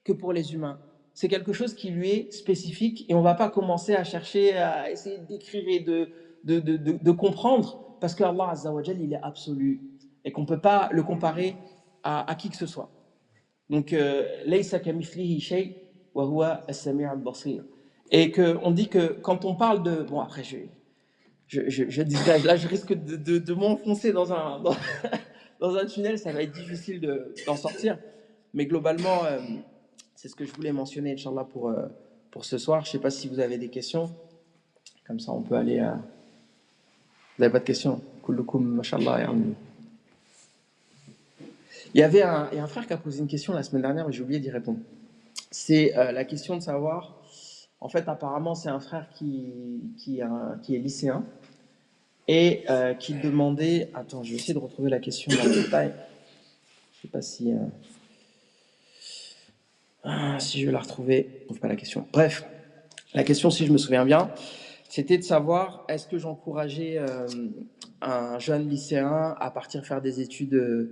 que pour les humains. C'est quelque chose qui lui est spécifique et on ne va pas commencer à chercher, à essayer d'écrire et de comprendre parce qu'Allah Azza wa Jal, il est absolu et qu'on ne peut pas le comparer à qui que ce soit. Donc, Laysa kamithlihi shay wa huwa as-sami' al-basir. Et qu'on dit que quand on parle de... Bon, après, je dis là, je risque de m'enfoncer dans un tunnel, ça va être difficile d'en sortir. Mais globalement... c'est ce que je voulais mentionner, Inch'Allah, pour ce soir. Je ne sais pas si vous avez des questions. Comme ça, on peut aller à... Vous n'avez pas de questions? Kullukum, mashallah. Il y a un frère qui a posé une question la semaine dernière, mais j'ai oublié d'y répondre. C'est la question de savoir... En fait, apparemment, c'est un frère qui est lycéen et qui demandait... Attends, je vais essayer de retrouver la question dans le détail. Je ne sais pas si... si je vais la retrouver, c'est pas la question. Bref, la question, si je me souviens bien, c'était de savoir est-ce que j'encourageais un jeune lycéen à partir faire des études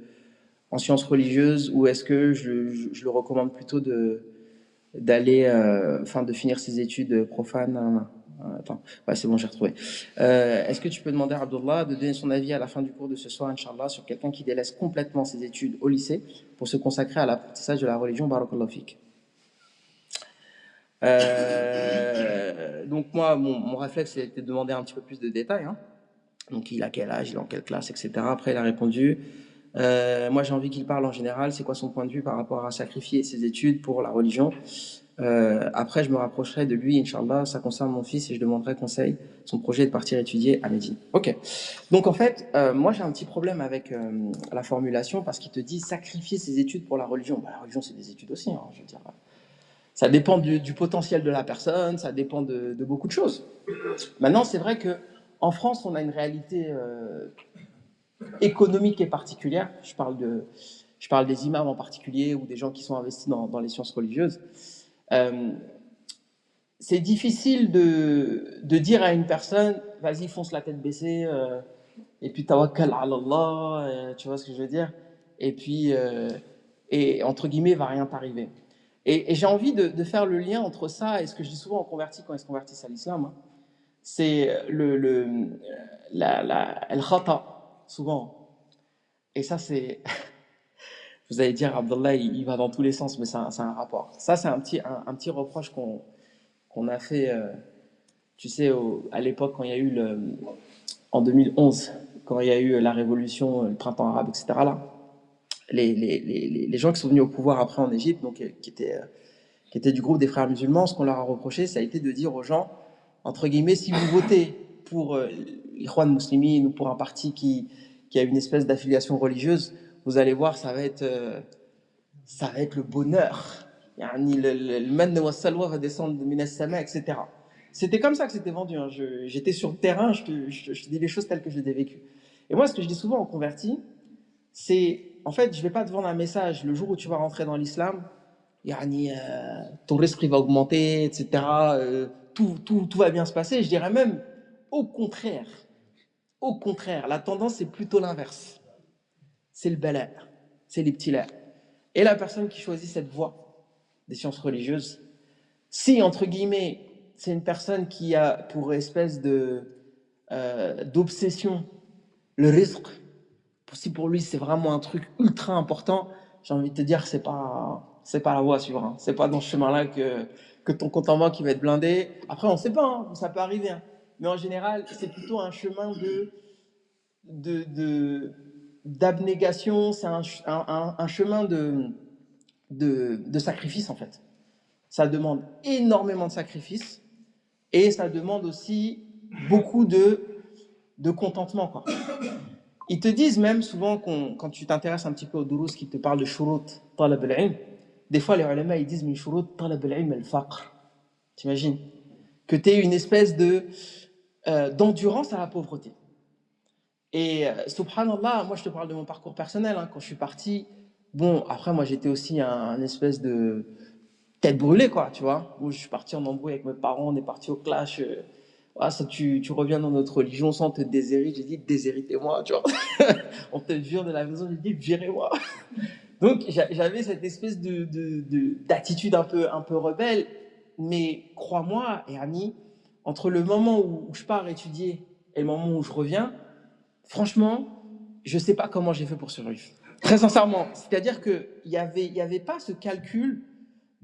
en sciences religieuses ou est-ce que je le recommande plutôt d'aller, de finir ses études profanes. Attends, ouais, c'est bon, j'ai retrouvé. Est-ce que tu peux demander à Abdullah de donner son avis à la fin du cours de ce soir, Inch'Allah, sur quelqu'un qui délaisse complètement ses études au lycée pour se consacrer à l'apprentissage de la religion, Barakallahu fik. Donc moi, mon réflexe, c'était de demander un petit peu plus de détails. Hein. Donc il a quel âge, il est en quelle classe, etc. Après, il a répondu, moi j'ai envie qu'il parle en général, c'est quoi son point de vue par rapport à sacrifier ses études pour la religion. Après, je me rapprocherai de lui, Inch'Allah, ça concerne mon fils et je demanderai conseil, son projet de partir étudier à Médine. Ok. Donc en fait, moi j'ai un petit problème avec la formulation parce qu'il te dit sacrifier ses études pour la religion. Bah, la religion, c'est des études aussi, hein, je veux dire. Ça dépend du potentiel de la personne, ça dépend de beaucoup de choses. Maintenant, c'est vrai qu'en France, on a une réalité économique et particulière. Je parle des imams en particulier ou des gens qui sont investis dans les sciences religieuses. C'est difficile de dire à une personne vas-y fonce la tête baissée et puis tawakkal ala Allah, tu vois ce que je veux dire, et puis et entre guillemets va rien t'arriver. Et j'ai envie de faire le lien entre ça et ce que je dis souvent aux convertis quand ils se convertissent à l'islam, hein. C'est el khata, souvent. Et ça, c'est. Vous allez dire, Abdallah, il va dans tous les sens, mais c'est un rapport. Ça, c'est un petit reproche qu'on a fait, tu sais, à l'époque, quand il y a eu en 2011, quand il y a eu la révolution, le printemps arabe, etc. Là, les gens qui sont venus au pouvoir après en Égypte, donc qui étaient du groupe des frères musulmans, ce qu'on leur a reproché, ça a été de dire aux gens, entre guillemets, si vous votez pour l'Ikhwan Muslimin ou pour un parti qui a une espèce d'affiliation religieuse, vous allez voir, ça va être le bonheur. Le mann wa salwa va descendre de minas sama, etc. C'était comme ça que c'était vendu, hein. J'étais sur le terrain, je te dis les choses telles que je les ai vécues. Et moi, ce que je dis souvent aux convertis, c'est, en fait, je ne vais pas te vendre un message. Le jour où tu vas rentrer dans l'islam, ton risque va augmenter, etc. Tout va bien se passer. Je dirais même, au contraire, la tendance, c'est plutôt l'inverse. C'est le bala, c'est les petits là. Et la personne qui choisit cette voie des sciences religieuses, si, entre guillemets, c'est une personne qui a pour espèce d'obsession le risque, si pour lui c'est vraiment un truc ultra important, j'ai envie de te dire que c'est pas la voie à suivre, hein. C'est pas dans ce chemin-là que ton compte en banque il va être blindé. Après, on sait pas, hein, ça peut arriver, hein. Mais en général, c'est plutôt un chemin d'abnégation, c'est un chemin de sacrifice en fait. Ça demande énormément de sacrifices et ça demande aussi beaucoup de contentement, quoi. Ils te disent même souvent, quand tu t'intéresses un petit peu aux dourous qui te parlent de shurut talab al-ilm, des fois les ulama ils disent min shurut talab al-ilm al-faqr. T'imagines que tu aies une espèce d'endurance à la pauvreté. Et subhanallah, moi je te parle de mon parcours personnel, hein. Quand je suis parti, bon, après moi j'étais aussi un espèce de tête brûlée, quoi, tu vois. Moi je suis parti en embrouille avec mes parents, on est parti au clash. Ça, tu reviens dans notre religion sans te déshériter. J'ai dit déshéritez-moi, tu vois. On te vire de la maison, j'ai dit virez-moi. Donc j'avais cette espèce d'attitude un peu rebelle, mais crois-moi, et Annie, entre le moment où je pars étudier et le moment où je reviens, franchement, je sais pas comment j'ai fait pour survivre. Très sincèrement, c'est-à-dire que il y avait pas ce calcul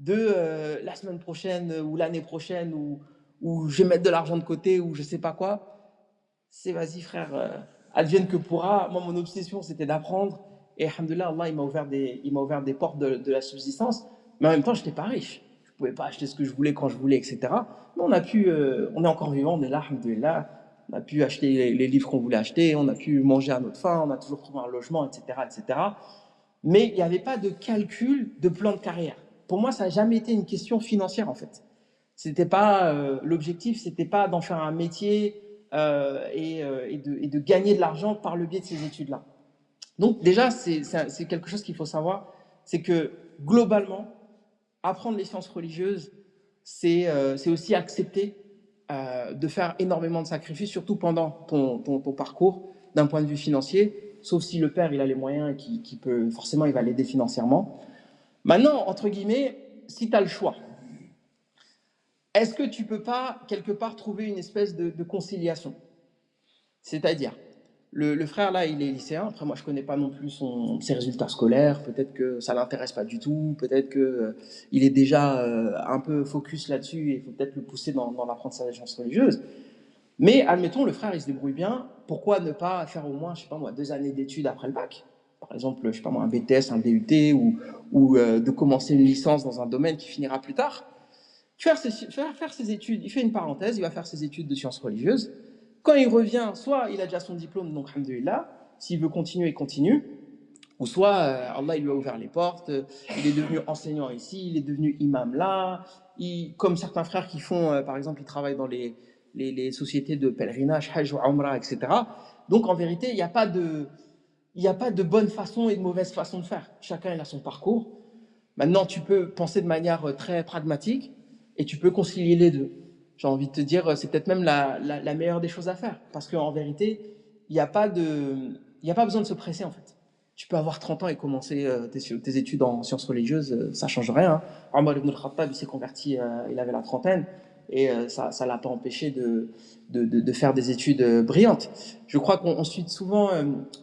de la semaine prochaine ou l'année prochaine ou je vais mettre de l'argent de côté ou je sais pas quoi. C'est vas-y frère, advienne que pourra. Moi mon obsession c'était d'apprendre et alhamdoulilah Allah il m'a ouvert des portes de la subsistance, mais en même temps j'étais pas riche. Je pouvais pas acheter ce que je voulais quand je voulais, etc. Mais on est encore vivant, on est là, alhamdoulilah. On a pu acheter les livres qu'on voulait acheter, on a pu manger à notre faim, on a toujours trouvé un logement, etc., etc. Mais il n'y avait pas de calcul de plan de carrière. Pour moi, ça n'a jamais été une question financière, en fait. C'était pas l'objectif, c'était pas d'en faire un métier et de gagner de l'argent par le biais de ces études-là. Donc déjà, c'est quelque chose qu'il faut savoir, c'est que globalement, apprendre les sciences religieuses, c'est aussi accepter de faire énormément de sacrifices, surtout pendant ton parcours, d'un point de vue financier, sauf si le père il a les moyens et qui peut, forcément il va l'aider financièrement. Maintenant, entre guillemets, si tu as le choix, est-ce que tu peux pas quelque part trouver une espèce de conciliation? C'est-à-dire, le frère là, il est lycéen, après moi je connais pas non plus ses résultats scolaires, peut-être que ça l'intéresse pas du tout, peut-être que il est déjà un peu focus là-dessus et il faut peut-être le pousser dans l'apprentissage des sciences religieuses. Mais admettons, le frère il se débrouille bien, pourquoi ne pas faire au moins, je sais pas moi, 2 années d'études après le bac? Par exemple, je sais pas moi, un BTS, un DUT ou de commencer une licence dans un domaine qui finira plus tard. Faire ses études, il fait une parenthèse, il va faire ses études de sciences religieuses. Quand il revient, soit il a déjà son diplôme, donc alhamdoulilah, s'il veut continuer, il continue, ou soit Allah il lui a ouvert les portes, il est devenu enseignant ici, il est devenu imam là, comme certains frères qui font, par exemple, ils travaillent dans les sociétés de pèlerinage, Hajj ou Umrah, etc. Donc en vérité, il n'y a pas de bonne façon et de mauvaise façon de faire. Chacun il a son parcours. Maintenant, tu peux penser de manière très pragmatique et tu peux concilier les deux. J'ai envie de te dire, c'est peut-être même la meilleure des choses à faire. Parce qu'en vérité, il n'y a pas besoin de se presser, en fait. Tu peux avoir 30 ans et commencer tes études en sciences religieuses, ça ne change rien. Hein. Omar ibn al-Khattab, il s'est converti, il avait la trentaine, et ça ne l'a pas empêché de faire des études brillantes. Je crois qu'on cite souvent,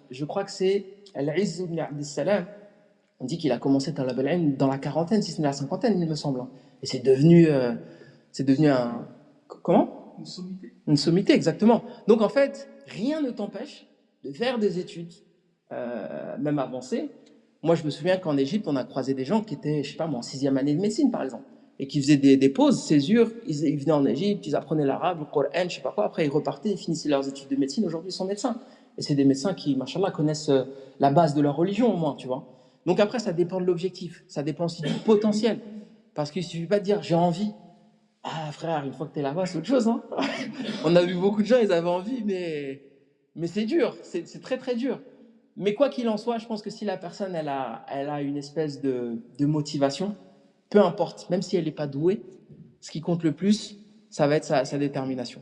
je crois que c'est Al-Izz ibn Abd Salam, on dit qu'il a commencé Talab al-Ilm dans la quarantaine, si ce n'est la cinquantaine, il me semble. Hein. Et c'est devenu un... Comment ? Une sommité. Une sommité, exactement. Donc en fait, rien ne t'empêche de faire des études, même avancées. Moi, je me souviens qu'en Égypte, on a croisé des gens qui étaient, je sais pas moi, en 6e année de médecine, par exemple, et qui faisaient des pauses, césures. Ils venaient en Égypte, ils apprenaient l'arabe, le Coran, je sais pas quoi. Après, ils repartaient, ils finissaient leurs études de médecine. Aujourd'hui, ils sont médecins. Et c'est des médecins qui, machallah, connaissent la base de leur religion, au moins, tu vois. Donc après, ça dépend de l'objectif. Ça dépend aussi du potentiel. Parce qu'il ne suffit pas de dire « j'ai envie ». Ah frère, une fois que tu es là-bas, c'est autre chose. Hein. On a vu beaucoup de gens, ils avaient envie, mais c'est dur, c'est très très dur. Mais quoi qu'il en soit, je pense que si la personne elle a une espèce de motivation, peu importe, même si elle n'est pas douée, ce qui compte le plus, ça va être sa détermination.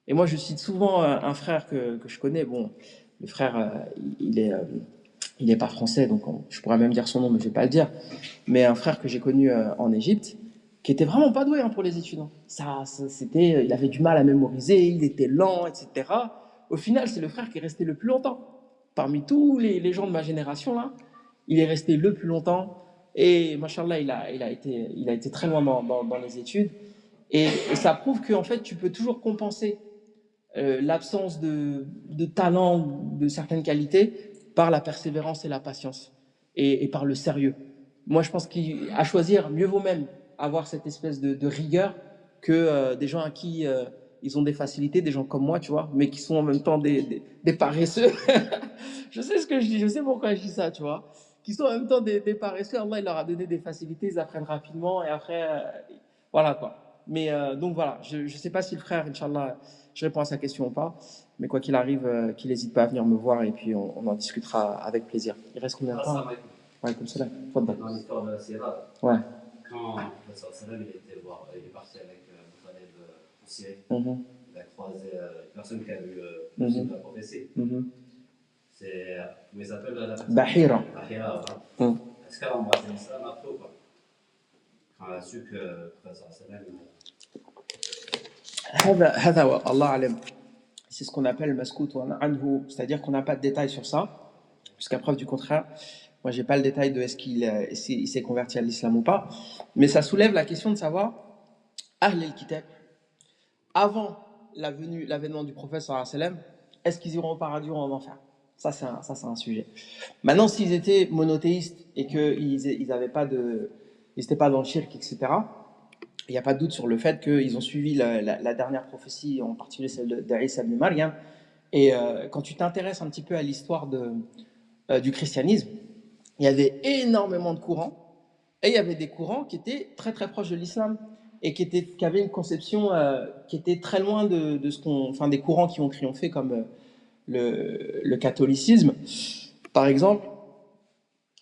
Et moi, je cite souvent un frère que je connais. Bon, le frère, il n'est pas français, donc je pourrais même dire son nom, mais je ne vais pas le dire. Mais un frère que j'ai connu en Égypte, qui était vraiment pas doué hein, pour les études. Hein. Il avait du mal à mémoriser, il était lent, etc. Au final, c'est le frère qui est resté le plus longtemps. Parmi tous les gens de ma génération, là, il est resté le plus longtemps. Et machallah, il a été très loin dans les études. Et ça prouve qu'en fait, tu peux toujours compenser l'absence de talent, de certaines qualités, par la persévérance et la patience, et par le sérieux. Moi, je pense qu'à choisir, mieux vaut même avoir cette espèce de rigueur que des gens à qui ils ont des facilités, des gens comme moi, tu vois, mais qui sont en même temps des paresseux. Je sais ce que je dis, je sais pourquoi je dis ça, tu vois. Qui sont en même temps des paresseux. Allah, il leur a donné des facilités, ils apprennent rapidement, et après, voilà quoi. Mais donc voilà, je ne sais pas si le frère, Inch'Allah, je réponds à sa question ou pas, mais quoi qu'il arrive, qu'il n'hésite pas à venir me voir et puis on en discutera avec plaisir. Il reste combien de temps? Ouais, comme cela. Dans l'histoire de la Sierra, Ouais. quand le Prophète sallam il est parti avec Moutaleb en Syrie, il a croisé une personne qui a vu le signe de la prophétie. C'est, comment il s'appelle la personne? Bahira. Bahira, voilà. Est-ce qu'elle a embrassé l'islam après ou pas? Quand elle a su que le Prophète sallam هذا والله أعلم. C'est ce qu'on appelle maskout anhu, c'est-à-dire qu'on n'a pas de détails sur ça, jusqu'à preuve du contraire. Moi, j'ai pas le détail de est-ce qu'il s'est converti à l'islam ou pas, mais ça soulève la question de savoir, Ahl al-Kitab, avant l'avènement du prophète sallallahu alayhi wa sallam, est-ce qu'ils iront au paradis ou en enfer? Ça, c'est un sujet. Maintenant, s'ils étaient monothéistes et qu'ils n'étaient pas dans le shirk, etc., il n'y a pas de doute sur le fait qu'ils ont suivi la dernière prophétie, en particulier celle d'Isa ibn Maryam. Et quand tu t'intéresses un petit peu à l'histoire du christianisme, il y avait énormément de courants, et il y avait des courants qui étaient très très proches de l'islam, et qui avaient une conception qui était très loin de des courants qui ont triomphé, comme le catholicisme. Par exemple,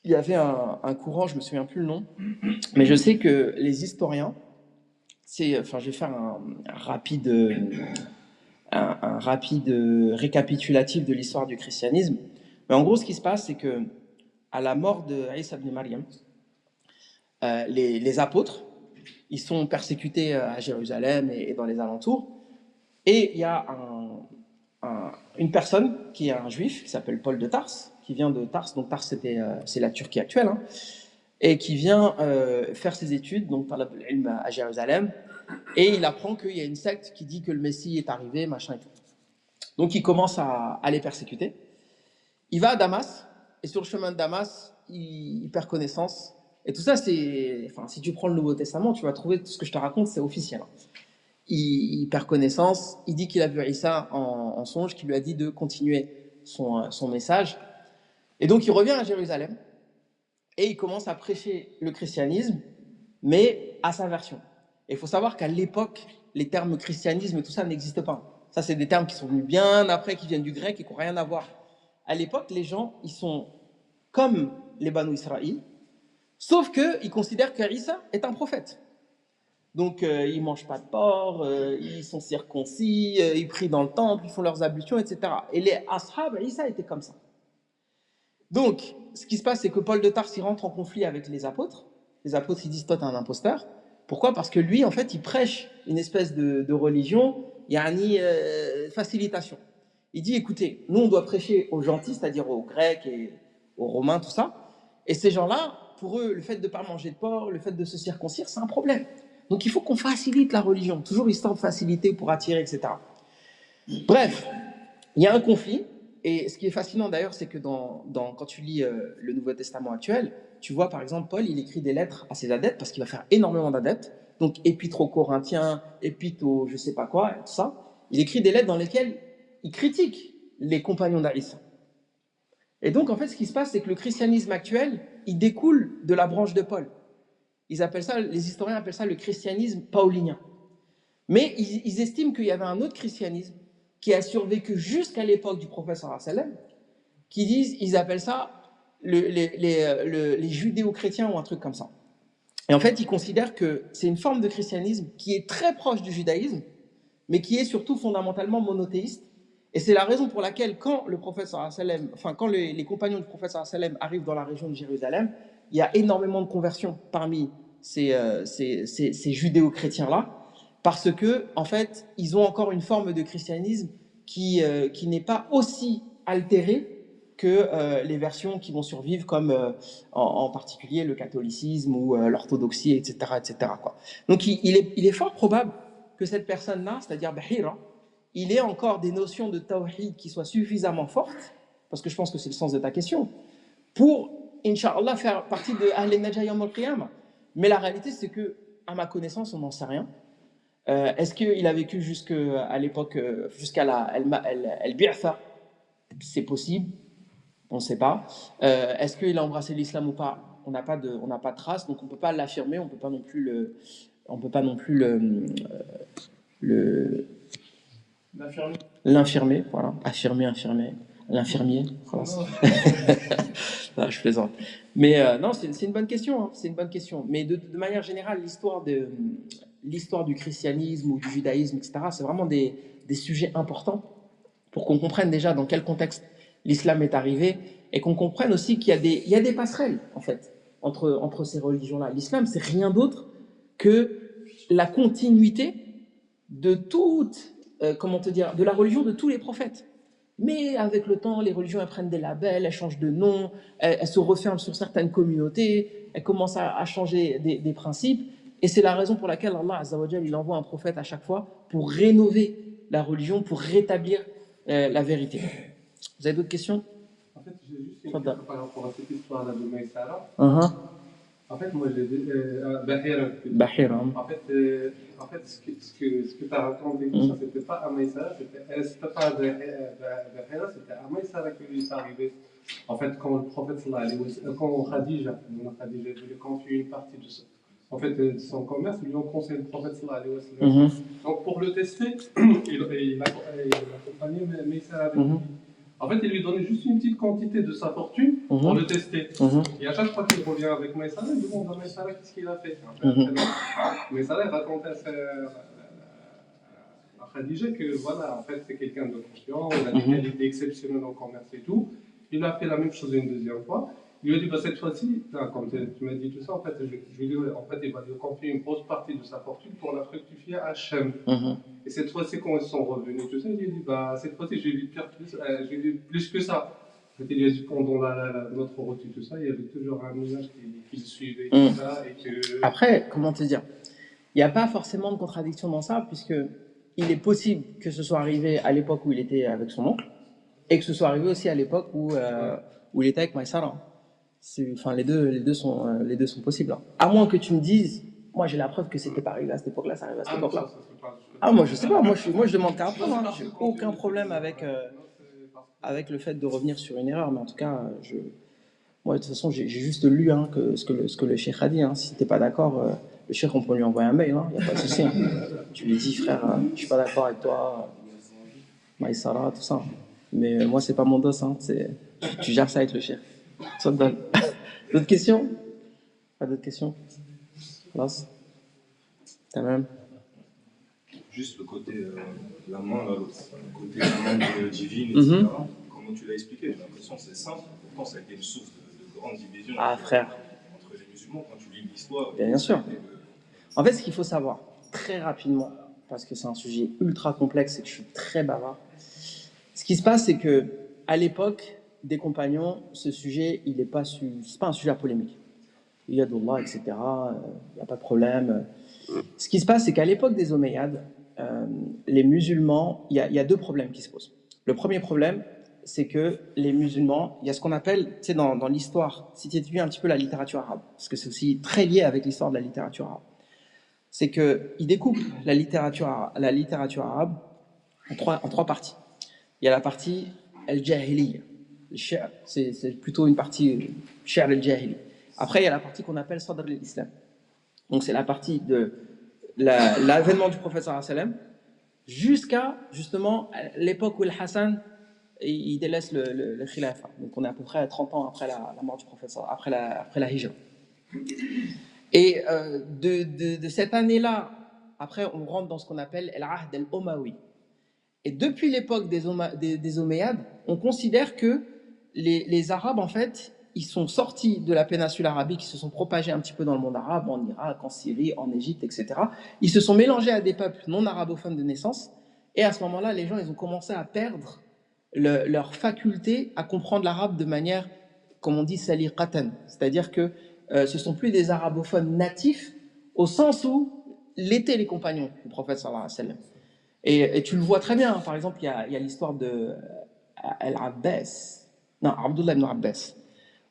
il y avait un courant, je ne me souviens plus le nom, mais je sais que les historiens, je vais faire un rapide récapitulatif de l'histoire du christianisme. Mais en gros, ce qui se passe, c'est que à la mort de Isa ibn Maryam, les apôtres, ils sont persécutés à Jérusalem et dans les alentours. Et il y a une personne qui est un juif, qui s'appelle Paul de Tarse, qui vient de Tarse. Donc Tarse, c'est la Turquie actuelle, hein, et qui vient faire ses études, donc Talab al-Ilm à Jérusalem, et il apprend qu'il y a une secte qui dit que le Messie est arrivé, machin et tout. Donc il commence à les persécuter. Il va à Damas, et sur le chemin de Damas, il perd connaissance. Et tout ça, si tu prends le Nouveau Testament, tu vas trouver tout ce que je te raconte, c'est officiel. Il perd connaissance, il dit qu'il a vu Isa en songe, qui lui a dit de continuer son message. Et donc il revient à Jérusalem, et il commence à prêcher le christianisme, mais à sa version. Et il faut savoir qu'à l'époque, les termes christianisme et tout ça n'existent pas. Ça, c'est des termes qui sont venus bien après, qui viennent du grec et qui n'ont rien à voir. À l'époque, les gens, ils sont comme les Banu Israël, sauf qu'ils considèrent qu'Isa est un prophète. Donc, ils ne mangent pas de porc, ils sont circoncis, ils prient dans le temple, ils font leurs ablutions, etc. Et les ashab, Isa étaient comme ça. Donc, ce qui se passe, c'est que Paul de Tarse, il rentre en conflit avec les apôtres. Les apôtres, ils disent, toi, t'es un imposteur. Pourquoi? Parce que lui, en fait, il prêche une espèce de religion, yani facilitation. Il dit, écoutez, nous, on doit prêcher aux gentils, c'est-à-dire aux Grecs et aux Romains, tout ça. Et ces gens-là, pour eux, le fait de ne pas manger de porc, le fait de se circoncire, c'est un problème. Donc, il faut qu'on facilite la religion, toujours histoire de faciliter pour attirer, etc. Bref, il y a un conflit. Et ce qui est fascinant d'ailleurs, c'est que quand tu lis le Nouveau Testament actuel, tu vois par exemple Paul, il écrit des lettres à ses adeptes parce qu'il va faire énormément d'adeptes. Donc épître aux Corinthiens, épître aux je sais pas quoi, tout ça. Il écrit des lettres dans lesquelles il critique les compagnons d'Arissa. Et donc en fait, ce qui se passe, c'est que le christianisme actuel, il découle de la branche de Paul. Ils appellent ça, les historiens appellent ça le christianisme paulinien. Mais ils estiment qu'il y avait un autre christianisme qui a survécu jusqu'à l'époque du prophète sallallahu alayhi wa sallam, ils appellent ça les judéo-chrétiens ou un truc comme ça. Et en fait, ils considèrent que c'est une forme de christianisme qui est très proche du judaïsme, mais qui est surtout fondamentalement monothéiste. Et c'est la raison pour laquelle, quand le prophète sallallahu alayhi wa sallam, enfin, quand les compagnons du prophète sallallahu alayhi wa sallam arrivent dans la région de Jérusalem, il y a énormément de conversions parmi ces judéo-chrétiens-là, parce que, en fait, ils ont encore une forme de christianisme qui n'est pas aussi altérée que les versions qui vont survivre, comme en particulier le catholicisme ou l'orthodoxie, etc., etc., quoi. Donc, il est fort probable que cette personne-là, c'est-à-dire Bahira, il ait encore des notions de tawhid qui soient suffisamment fortes, parce que je pense que c'est le sens de ta question, pour, Inch'Allah, faire partie de Ahl Najah Yawm al-Qiyamah. Mais la réalité, c'est que, à ma connaissance, on n'en sait rien. Est-ce qu'il a vécu jusqu'à l'époque, jusqu'à Al-Bi'tha? C'est possible, on ne sait pas. Est-ce qu'il a embrassé l'islam ou pas? On n'a pas de trace, donc on ne peut pas l'affirmer, on ne peut pas non plus l'infirmer, voilà. Affirmer, l'infirmier. Non, je plaisante. Mais non, c'est une bonne question, hein, c'est une bonne question. Mais de manière générale, l'histoire du christianisme ou du judaïsme, etc., c'est vraiment des sujets importants pour qu'on comprenne déjà dans quel contexte l'islam est arrivé et qu'on comprenne aussi qu'il y a des passerelles, en fait, entre ces religions-là. L'islam, c'est rien d'autre que la continuité de de la religion de tous les prophètes. Mais avec le temps, les religions elles prennent des labels, elles changent de nom, elles se referment sur certaines communautés, elles commencent à changer des principes. Et c'est la raison pour laquelle Allah Azza wa Jal, il envoie un prophète à chaque fois pour rénover la religion, pour rétablir la vérité. Vous avez d'autres questions? En fait, j'ai juste une question par rapport à cette histoire-là de Maïsara. En fait, moi, j'ai Bahira. En fait, ce que tu as raconté, ça, c'était pas à Maïsara, c'était pas à Bahira, c'était à Maïsara que lui est arrivé. En fait, quand le prophète, quand Khadija voulait confier une partie de son commerce, lui ont conseillé le prophète sallallahu alayhi wa sallam. Donc pour le tester, il accompagnait Maïsara avec lui. En fait, il lui donnait juste une petite quantité de sa fortune pour le tester. Et à chaque fois qu'il revient avec Maïsara, il demande à Maïsara qu'est-ce qu'il a fait. Maïsara racontait à Khadija que voilà, en fait, c'est quelqu'un de confiant, il a des qualités exceptionnelles en commerce et tout. Il a fait la même chose une deuxième fois. Il lui a dit, bah, cette fois-ci, comme tu m'as dit tout ça, en fait, il va lui confier une grosse partie de sa fortune pour la fructifier à Hachem. Et cette fois-ci, quand ils sont revenus, tout ça, il lui a dit, bah, cette fois-ci, j'ai vu plus que ça. En fait, il lui a dit, pendant notre route et tout ça, il y avait toujours un nuage qui le suivait. Tout ça, et que... Après, comment te dire, il n'y a pas forcément de contradiction dans ça, puisque il est possible que ce soit arrivé à l'époque où il était avec son oncle, et que ce soit arrivé aussi à l'époque où il était avec Maïsara. Enfin, les deux sont possibles. Hein. À moins que tu me dises, moi j'ai la preuve que c'était pas arrivé à cette époque-là, ça arrive à cette époque-là. Moi je sais pas, moi je demande qu'à apprendre. Hein. J'ai aucun problème avec le fait de revenir sur une erreur, mais en tout cas, moi de toute façon j'ai juste lu hein, ce que le cheikh a dit. Hein. Si t'es pas d'accord, le cheikh on peut lui envoyer un mail, hein. Y a pas de souci. Hein. Tu lui dis frère, je suis pas d'accord avec toi, Maïsara, tout ça. Mais moi c'est pas mon dos, hein. Tu gères ça avec le cheikh. Ça te donne. D'autres questions? Pas d'autres questions? Lance. T'as même? Juste le côté la main, le côté la main divine, etc. Comment tu l'as expliqué? J'ai l'impression que c'est simple. pourtant ça a été une source de grandes divisions frère. entre les musulmans quand tu lis l'histoire. Bien sûr. En fait, ce qu'il faut savoir, très rapidement, parce que c'est un sujet ultra complexe et que je suis très bavard, ce qui se passe, c'est que à l'époque des compagnons, ce sujet, c'est pas un sujet à polémique. Il y a d'Allah, etc. Il n'y a pas de problème. Ce qui se passe, c'est qu'à l'époque des Omeyyades, les musulmans, il y a deux problèmes qui se posent. Le premier problème, c'est que les musulmans, il y a ce qu'on appelle, tu sais, dans l'histoire, si tu étudies un petit peu la littérature arabe, parce que c'est aussi très lié avec l'histoire de la littérature arabe, c'est qu'ils découpent la littérature arabe en trois parties. Il y a la partie al-jahiliya, le shi'r, c'est plutôt une partie shi'r al-jahili. Après, il y a la partie qu'on appelle sadr al-islam. Donc, c'est la partie de l'avènement du prophète sallallahu alayhi wa sallam jusqu'à, justement, l'époque où le Hassan il délaisse le khilafa. Donc, on est à peu près 30 ans après la mort du prophète, après la hijra. Et de cette année-là, après, on rentre dans ce qu'on appelle l'ahd al-Umawi. Et depuis l'époque des Omeyyades, on considère que les Arabes, en fait, ils sont sortis de la péninsule arabique, ils se sont propagés un petit peu dans le monde arabe, en Irak, en Syrie, en Égypte, etc. Ils se sont mélangés à des peuples non arabophones de naissance. Et à ce moment-là, les gens, ils ont commencé à perdre leur faculté à comprendre l'arabe de manière, comme on dit, saliqatan. C'est-à-dire que ce ne sont plus des arabophones natifs, au sens où l'étaient les compagnons du prophète sallallahu alayhi wa sallam. Et tu le vois très bien, par exemple, il y a l'histoire de Abdullah ibn Abbas,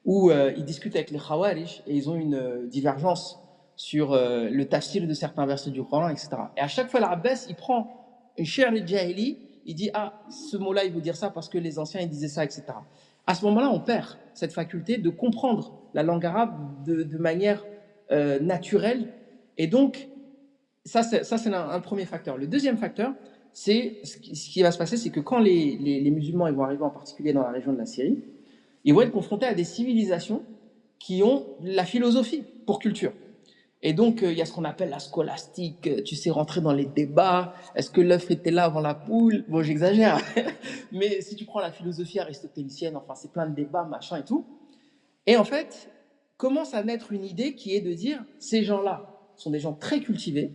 où ils discutent avec les Khawarij et ils ont une divergence sur le tafsir de certains versets du Coran, etc. Et à chaque fois, l'Abbas, il prend une shi'r al-jahili, il dit « Ah, ce mot-là, il veut dire ça parce que les anciens, ils disaient ça, etc. » À ce moment-là, on perd cette faculté de comprendre la langue arabe de manière naturelle. Et donc, ça c'est un premier facteur. Le deuxième facteur, c'est ce qui va se passer, c'est que quand les musulmans ils vont arriver en particulier dans la région de la Syrie, ils vont être confrontés à des civilisations qui ont la philosophie pour culture. Et donc, il y a ce qu'on appelle la scolastique, tu sais, rentrer dans les débats, est-ce que l'œuf était là avant la poule? Bon, j'exagère, mais si tu prends la philosophie aristotélicienne, enfin, c'est plein de débats, machin et tout. Et en fait, commence à naître une idée qui est de dire, ces gens-là sont des gens très cultivés,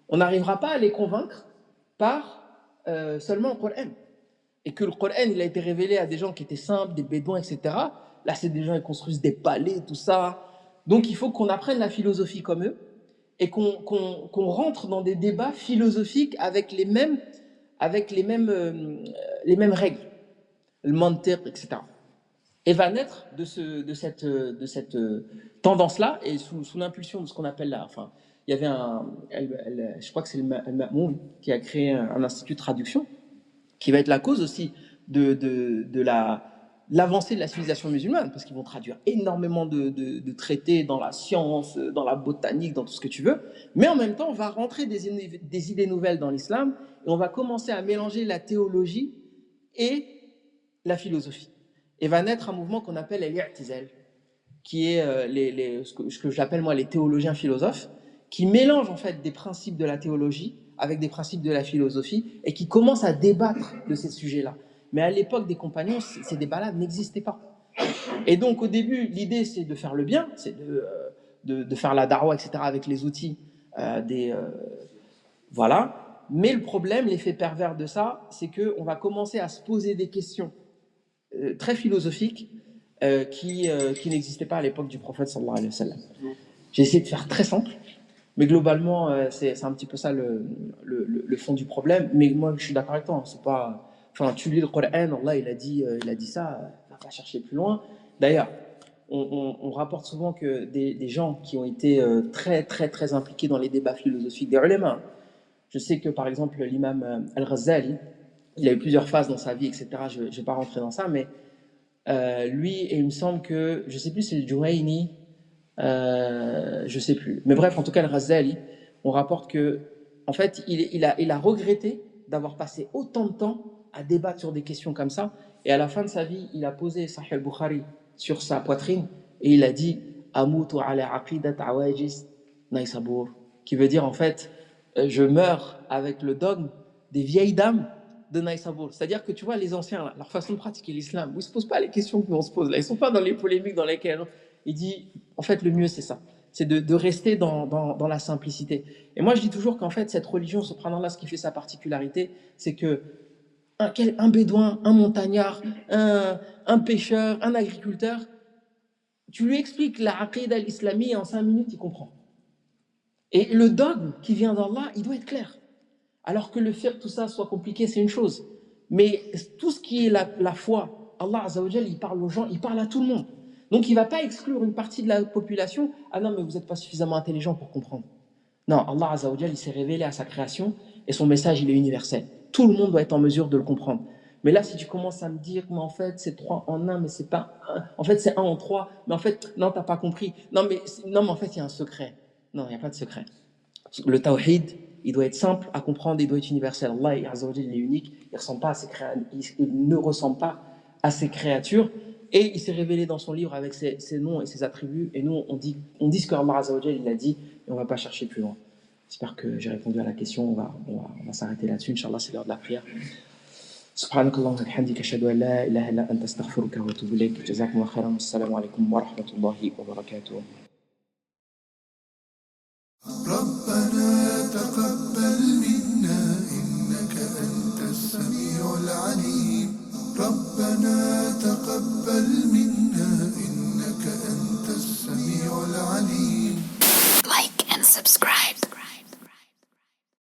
on n'arrivera pas à les convaincre par seulement le Coran. Et que le Coran, il a été révélé à des gens qui étaient simples, des bédouins, etc. Là, c'est des gens qui construisent des palais, tout ça. Donc, il faut qu'on apprenne la philosophie comme eux et qu'on rentre dans des débats philosophiques avec les mêmes règles, le mantiq, etc. Et va naître de cette tendance-là, et sous l'impulsion de ce qu'on appelle là, enfin, il y avait je crois que c'est le Ma'moun qui a créé un institut de traduction, qui va être la cause aussi de l'avancée de la civilisation musulmane, parce qu'ils vont traduire énormément de traités dans la science, dans la botanique, dans tout ce que tu veux, mais en même temps, on va rentrer des idées nouvelles dans l'islam, et on va commencer à mélanger la théologie et la philosophie. Et va naître un mouvement qu'on appelle l'I'tizal, qui est ce que j'appelle moi les théologiens philosophes, qui mélangent en fait des principes de la théologie avec des principes de la philosophie et qui commencent à débattre de ces sujets-là. Mais à l'époque des compagnons, ces débats-là n'existaient pas. Et donc au début, l'idée c'est de faire le bien, c'est de faire la darwa, etc. avec les outils voilà. Mais le problème, l'effet pervers de ça, c'est qu'on va commencer à se poser des questions très philosophiques qui n'existaient pas à l'époque du prophète sallallahu alayhi wa sallam. J'ai essayé de faire très simple, mais globalement, c'est un petit peu ça le fond du problème. Mais moi, je suis d'accord avec toi. Hein, c'est pas, enfin, tu lis le Coran, Allah, il a dit ça, on va pas chercher plus loin. D'ailleurs, on rapporte souvent que des gens qui ont été très, très, très impliqués dans les débats philosophiques des ulama. Je sais que, par exemple, l'imam Al-Ghazali, il a eu plusieurs phases dans sa vie, etc. Je ne vais pas rentrer dans ça, mais lui, et il me semble que, je ne sais plus si c'est le Juwayni, je ne sais plus. Mais bref, en tout cas, Al-Ghazali, on rapporte que, en fait, il a regretté d'avoir passé autant de temps à débattre sur des questions comme ça. Et à la fin de sa vie, il a posé Sahih al-Bukhari sur sa poitrine et il a dit Amutu ala aqidat awajiz Naysabur, qui veut dire en fait, je meurs avec le dogme des vieilles dames de Naïsabour. C'est-à-dire que tu vois, les anciens, là, leur façon de pratiquer l'islam, où ils ne se posent pas les questions que nous on se pose là. Ils ne sont pas dans les polémiques dans lesquelles il dit, en fait, le mieux c'est ça. C'est de rester dans la simplicité. Et moi, je dis toujours qu'en fait, cette religion, subhanallah, ce qui fait sa particularité, c'est que un bédouin, un montagnard, un pêcheur, un agriculteur, tu lui expliques la aqidah al-islamie et en 5 minutes, il comprend. Et le dogme qui vient d'Allah, il doit être clair. Alors que le faire tout ça soit compliqué, c'est une chose. Mais tout ce qui est la foi, Allah Azza wa Jal, il parle aux gens, il parle à tout le monde. Donc il ne va pas exclure une partie de la population. Ah non, mais vous n'êtes pas suffisamment intelligent pour comprendre. Non, Allah Azza wa Jal, il s'est révélé à sa création et son message, il est universel. Tout le monde doit être en mesure de le comprendre. Mais là, si tu commences à me dire, mais en fait, c'est 3 en 1, mais c'est pas 1. En fait, c'est 1 en 3. Mais en fait, non, tu n'as pas compris. Non, mais en fait, il y a un secret. Non, il n'y a pas de secret. Le tawhid, il doit être simple à comprendre, il doit être universel. Allah Azza wa Jal, il est unique, il ne ressemble pas à ses créatures. Et il s'est révélé dans son livre avec ses noms et ses attributs. Et nous, on dit ce que Allah Azza wa Jal, il a dit, et on ne va pas chercher plus loin. J'espère que j'ai répondu à la question. On va s'arrêter là-dessus. Inch'Allah, c'est l'heure de la prière. سبحانك اللهم وبحمدك أشهد أن لا إله إلا أنت أستغفرك وأتوب إليك جزاكم الله خيرا والسلام عليكم ورحمة الله وبركاته. ربنا تقبل منا إنك أنت السميع العليم ربنا تقبل منا إنك أنت السميع العليم. Like and subscribe.